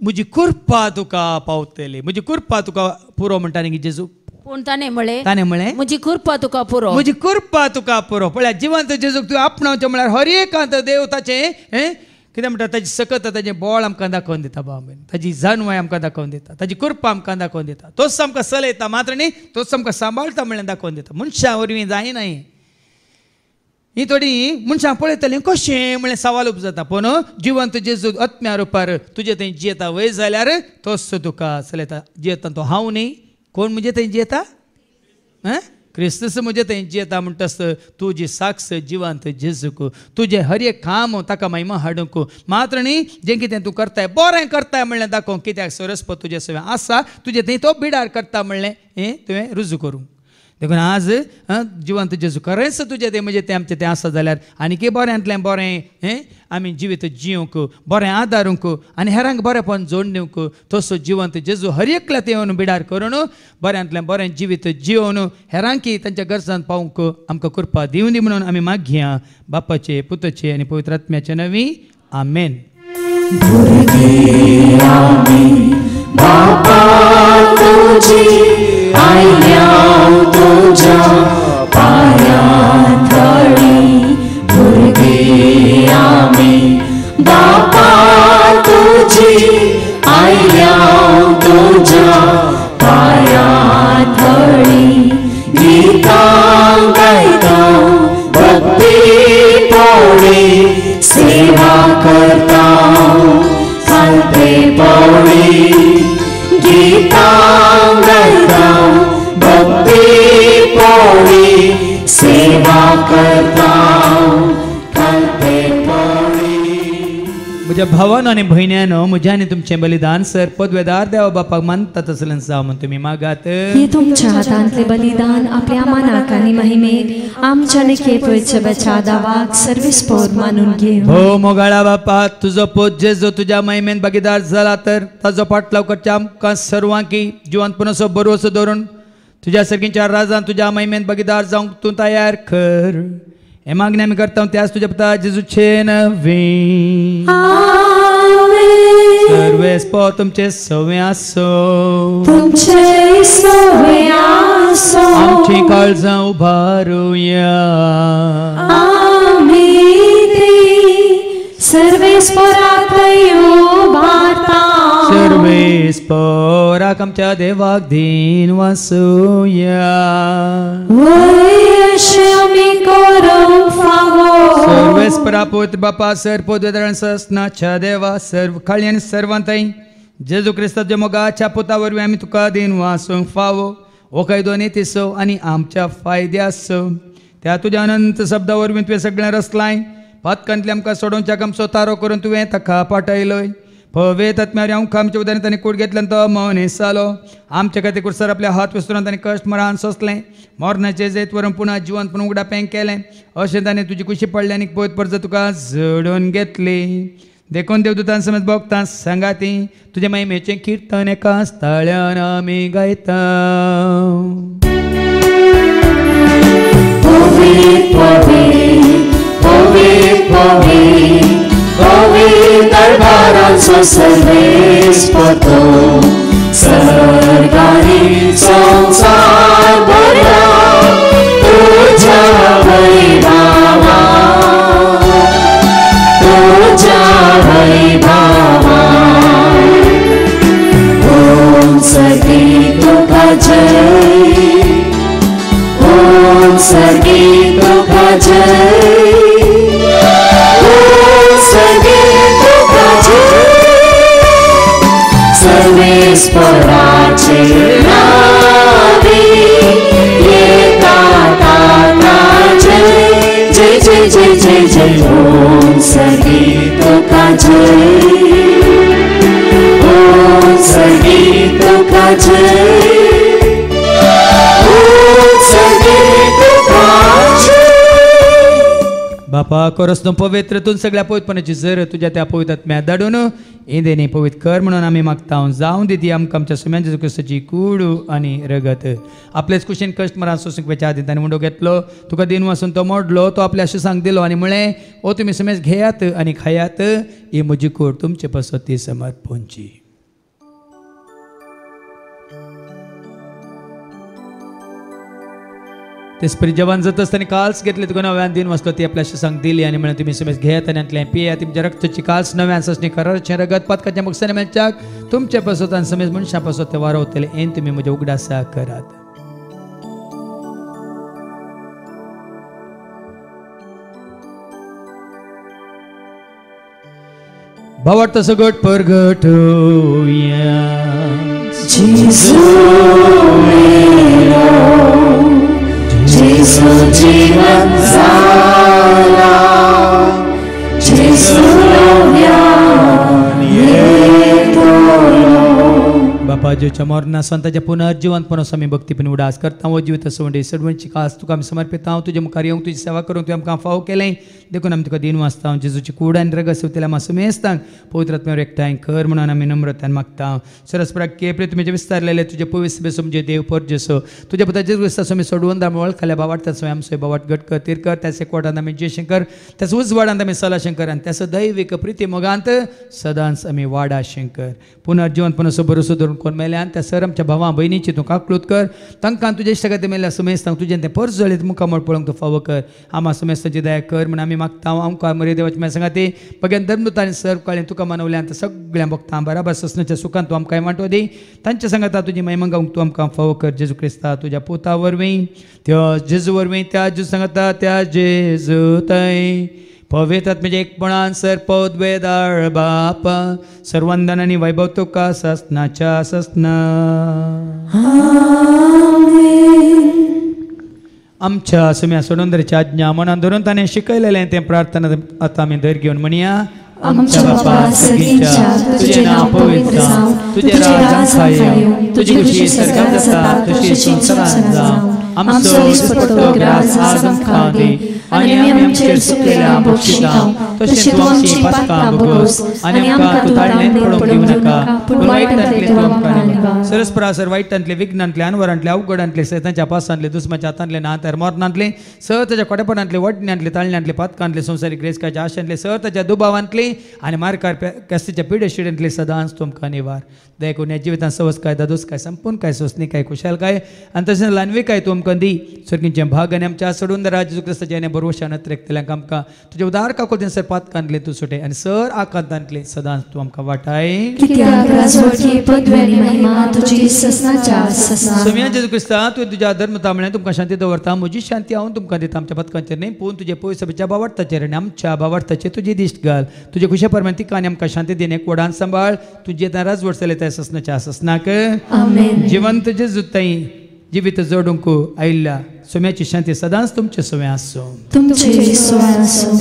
म्हजी कृपा तुका पावतली म्हजी कृपा तुका पुरो म्हणटा न्ही जेजू. पूण ताणें म्हळें म्हजी कृपा तुका पुरो म्हजी कृपा तुका पुरो. पळया जिवंत जेजूक तूं आपणावचें म्हळ्यार हर एकांत देव ताचें कितें म्हणटा ताची सकत ताचें बळ आमकां दाखोवन दिता बाबा. ताची जाणवाय आमकां दाखोवन दिता ताची कृपा आमकां दाखोवन दिता. तोच आमकां चलयता मात्र न्ही तोच आमकां सांबाळटा म्हणलें दाखोवन दिता. मनशां वरवीं जायना ही थोडी मनशां पळयतलीं कशें म्हणलें सवाल उपजाता. पूण जिवंत जेजू आत्म्या रुपार तुजे थंय जियेता वय जाल्यार तोच तुका चलयता. जियेता तो हांव न्ही कोण म्हजे थंय जियेता क्रिस्तूस म्हजे थंय जियेता म्हणटस तुजी साक्ष जिवंत जेजूक तुजें हर एक काम ताका महिमा हाडूंक मात्र न्ही जें कितें तूं करताय बरें करताय म्हणलें दाखोवंक. कित्याक सरस्वत तुजे सगळें आसा तुजे थंय तो बिडार करता म्हणलें तुवें रुजू करूंक. देखून आज जिवंत जेजू खरेंच तुजें तें म्हणजे तें आमचें तें आसा जाल्यार आनीक बऱ्यांतलें बरें आमी जिवीत जियोंक बरें आदारूंक आनी हेरांक बरेंपण जोड दिवंक तसो जिवंत जेजू हर एकल्या ते येवन बिडार करून बऱ्यांतलें बरें जिवीत जियोवन हेरांकी तांच्या गरजांत पावूंक आमकां कृपा दिवं दी म्हणून आमी मागया बापाचे पुताचे आनी पवित्र आत्म्याचे नवी आमेन. तुझ्या पायां थळी भुरगीं आमी बापा तुजी आयल्या तुझ्या पायां थळी गीतां गायता भक्ती पोळी सेवा करता सांगते पोळी गीतां गायता भक्ती पोळी सेवा करता म्हज्या भावान आनी भयण्यानो म्हजें आनी तुमचें बलिदान सर पदवेदार देवा बापाक मानता तसलें जावं म्हण तुमी मागात. हे तुमच्या हातांतले बलिदान आपल्या मानाक आनी महिमेक आमच्या निखेपळच्या बेच्या दावाक सर्विस्पोर मानून घेव. हो मोगाळा बापा तुजो पोत जेजो तुज्या महिमेन भागीदार जाला तर ताजो पाटलाव करच्या आमकां सर्वांकी जिवंतपणाचो बरोसो दवरून तुज्या सर्गींच्या राजान तुज्या महिमेन भागीदार जावंक तूं तयार कर. हे मागणी आमी करता त्याच तुज्या पुता जेजूचे नवी. सर्वेस्पो तुमचे सवे आसो तुमचे सवे आसो आमची काळजां उबारुया आमी ते सर्वेस्पराक उबारता सर्वेस्पराक आमच्या देवाक दिन वासुया. सर्वेस्परा पवित्र बापा सर पदवेदारान सस्नाच्या देवा सर्व खाळी आनी सर्वांतय जेजू क्रिस्ताच्या मोगाच्या पुता वरवीं आमी तुका दिन वासूंक फावो हो कायदो नेतीसो आनी आमच्या फायद्यासो. त्या तुज्या अनंत शब्दा वरवीं तुवें सगळें रचलाय पातकांतले आमकां सोडोवच्याक आमचो तारो करून तुवें ताका पाठयलोय. पवेत आत्म्यावर आमकां आमच्या उदाहरण ताणें कूड घेतल्यान तो मौनीस जालो आमच्या खातीर कुडसर आपल्या हात विस्तरून ताणें कश्ट मरान सोंसलें मरणाचें जैत व्हरून पुन्हा जिवंत पूण उगडा पेंग केलें अशें ताणें तुजी कुशी पडली आनी पयत परत तुका जडून घेतली देखून देवदूतान समेत भोगतां सांगाती तुज्या महिमेचें किर्तन एका स्थळ्यान आमी गायता पवित्र पवित्र पवित्र पवित्र दरबारांचो सर्वेस्पतो सर्गानी संसार भरला तुझ्या वैभवा तुझ्या वैभवा ओम सर्गी तुका जय ओम सर्गी तुका जय ओम सर्गी तुका जय सर्वेस्पराचे नावे येता जय जय जय जय जय जय ओम सर्गी तुका जय ओम सर्गी तुका जय बापा कोरस न्हू पवित्रतून सगळ्या पवित्रपणाची जर तुज्या त्या पवित्रात्म्या धाडून इंदेनी पवित्र कर म्हणून आमी मागता जावं दिदी आमकां आमच्या सुम्यांच्या क्रिस्ताची कूड आनी रगत आपलेच कुशीन कश्ट मरान सोसूंक वेच्या आदी ताणें मुंडो घेतलो तुका दिन वाचून तो मोडलो तो आपल्या शिसांक दिलो आनी म्हळें ओ तुमी समेज घेयात आनी खायात ही म्हजी कूड तुमचे पासत ती समर्पणची तेच परी जवान जाता आसतना काल्स घेतले तुका नव्यान दिन वाचलो ती आपल्या शिसांक दिली आनी म्हळें तुमी समेज घेयात आनी आतलें पियात तुमच्या रक्ताची काल्स नव्यान ससणी करारचें रगत पातकाच्या मुखार मेळच्याक तुमच्या पासत आनी समेज मनशां पासत ते वारवतले हें तुमी म्हज्या उगडासा करात भावार्थ सगट परगट Jesu जीवन झाला Jesu नव्यान येतो बापा जेच्या मरना संताच्या पुनर्जीवनपणास आमी भक्तीपण उडास करता व जिवीत सवंडे सडवणची कास तुका आमी समर्पित हांव तुजे मुखार येवंक तुजी सेवा करूंक तुवें आमकां फाव केलें देखून आमी तुका दिन वाचता जेजूची कूड आनी रगत सेवतेल्या आमी समेस्तांक पवित्र आत्म्यावर एकठांय कर म्हणून आमी नम्रतान मागता सरस्पराक केप्रे तुमी विस्तारलेले तुजे पवित्र बेस म्हणजे देव परजेसो तुज्या पुता जेजू क्रिस्ता समी सोडवून दा वळखल्या बावाट त्याचो आमचो बावाट घटकर तिरकर त्याचे कोटांत आमी जयशंकर त्याच उजवाडांत आमी सलाशंकर आनी त्याचो दैविक प्रिती मोगांत सदांच आमी वाडा शंकर पुनर्जीवनपणाचो भरोसो धरून कोण मेल्यान त्या सर आमच्या भावां भयणीची तूं काकलूत कर तांकां तुजे इश्ट खातीर मेल्या समेस्तांक तुजें तें परस जळीत मुखामळ पळोवंक तूं फावो कर आमा समेस्ताची दया कर म्हण आमी मागता आमकां मरे देवाची मेळ सांगाती भगवान धर्मदूतांनी सर काळें तुका मानवल्यान त्या सगळ्या भक्तां बराबर ससनाच्या सुखान तूं आमकां वांटो दी तांच्या सांगाता तुजी महिमा गावंक तूं आमकां फावो कर जेजू क्रिस्ता तुज्या पुता वरवीं त्या जेजू वरवीं त्या जेजू सांगाता त्या जेजू थंय पवित्र आत्म्याचे एकपणान सरपद वेदाळ बापा सर्वंदन आनी वैभव तुका ससनाच्या ससना आमच्या सुम्या सोडूंदरेची आज्ञा मनान धरून ताणें शिकयलेलें तें प्रार्थना आतां आमी धर घेवन म्हणया आमच्या बापा सगळींच्या तुझे नाव पवित्र जावं तुझे राज्य येवं तुझी खुशी स्वर्गांत जाता तशी संसारांत जावं आमचो दिसपट्टो ग्रास आज आमकां दी आनी आमी आमचेर चुकलेल्या बक्षितांव तशें तूं आमची पातकां भोगोस आनी आमकां तूं ताळणेंत पडोवंक दिवं नाका पूण वायटांतले तूं आमकां निवार सरस्परासर वायटांतले विघ्नांतले अनवरांतले अवघडांतले सैतांच्या पासांतले दुस्माच्या हातांतले नातर मरणांतले सहताच्या कोटेपणांतले वडण्यांतले ताळण्यांतले पातकांतले संवसारीक रेसकाच्या आशांतले सहताच्या दुबावांतले आनी मारकार कस्तीच्या पिडे शिडेंतले सदांच तुमकां निवार देखून ह्या जिवितांत सवस काय दादोस काय संपूर्ण काय सोसणी काय खुशाल काय आनी तशें लानवी काय तूं आमकां दी सर्गींचे भाग आनी आमच्या सोडून राज क्रिस्ताच्या आनी बरोवशान त्रेकतल्यांक आमकां तुजे उदार काकोतीन सर पातकांतले तूं सुटे आनी सर आकांतांतले सदांच तूं आमकां वाटाय सुम्या जेजू क्रिस्ता तुवें तुज्या धर्मता म्हळ्यार तुमकां शांती दवरता म्हजी शांती हांव तुमकां दिता आमच्या पतकांचेर न्ही पूण तुजे पयस सभेच्या बावार्थाचेर आनी आमच्या बावार्थाचेर तुजी दिश्ट घाल तुजे खुशे परमेन तिका आनी आमकां शांती दिने कोडान सांबाळ तुजे राज वडसले त्या ससनाच्या ससनाक जिवंत जेजू ताई जिवीत जोडूंक आयिल्ल्या सुम्याची शांती सदांच तुमचे सुमे आसूं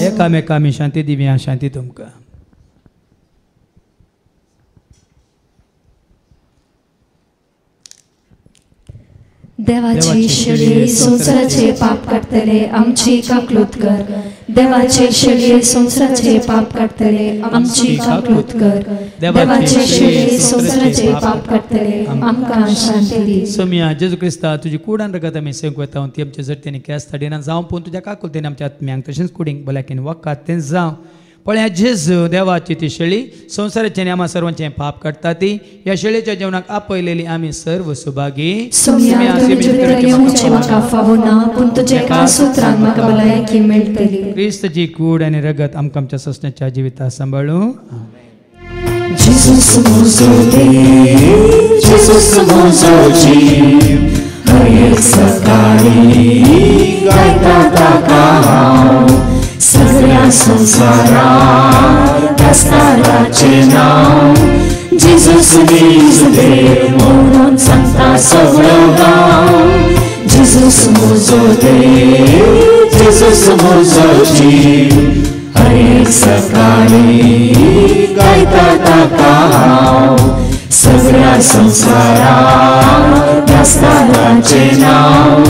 एकामेकां आमी शांती दिवया शांती तुमकां देवाचे शेळये संसाराचे पाप काढतले आमची काकलूत कर. देवाचे शेळये संसाराचे पाप काढतले आमची काकलूत कर. देवाचे शेळये संसाराचे पाप काढतले आमकां शांती दी. सोम्या जेजू क्रिस्ता तुझी कुडान रगत आमी सेंक वता ती आमच्या जरतेने कॅस थाडिना जावं पूण तुज्या काकुलतेने आमच्या आत्म्यांक तशेंच कुडींक भलायकेन वकात तें जावं. पळय जेजू देवाची ती शेळी संसाराचे आनी आम्हा सर्वांचे पाप काडटा ती ह्या शेळयेच्या जेवणाक आपयलेली आमी सर्व सुभागी. क्रिस्तची कूड आनी रगत आमकां आमच्या ससण्याच्या जिविता सांबाळूं. सगळ्या संसारात दस्ताराचे नाव जेजूस नीज देव म्हणून सांगता सगळं गांव. जेजूस म्हजो देव जेजूस म्हजो जीव हर एक सकाळी गायता ताका हांव. सगळ्या संसारात दस्ताराचे नाव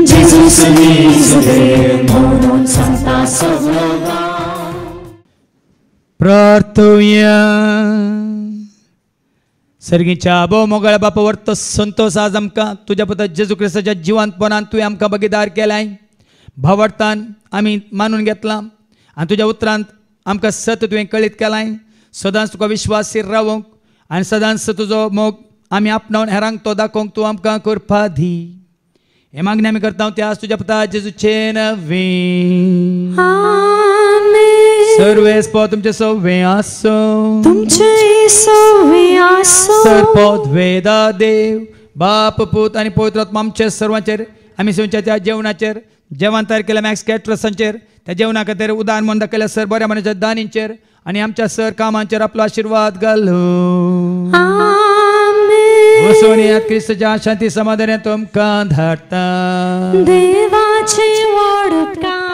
जेजूस नीज देव म्हणून सांगता सगळं गांव. प्रार्थुया. सर्गीच्या आबो मोगळ बापा वर्त संतोष आज आमकां तुज्या पुता जेजू क्रिस्ताच्या जिवंतपणान तुवें आमकां बगीदार केलाय. भावार्थान आमी मानून घेतलां आनी तुज्या उतरांत आमकां सत तुवें कळीत केलाय. सदांच तुका विश्वासीर रावूंक आनी सदांच तुजो मोग आमी आपणावन हेरांक तो दाखोवंक तूं आमकां करपा दी. हे मागणी आमी करता त्या तुज्या पुता जेजूचे नवी. सर्वेस पो तुमचे सव्वे आसो तुमचे सव्वे आसो. सरपद वेदा देव बाप पूत आनी पवित्र आत्मा आमचे सर्वांचेर आमी सेवच्या त्या जेवणाचेर जेवण तयार केल्या मॅक्स कॅटरसांचेर त्या जेवणा खातीर उदाहरण म्हण दाखयल्या सर बऱ्या मनाच्या दानींचेर आनी आमच्या सर कामांचेर आपलो आशिर्वाद घालो. वसोनियात क्रिस्ताच्या शांती समाधानात तुमकां धाडटा. देवाचे वडकार.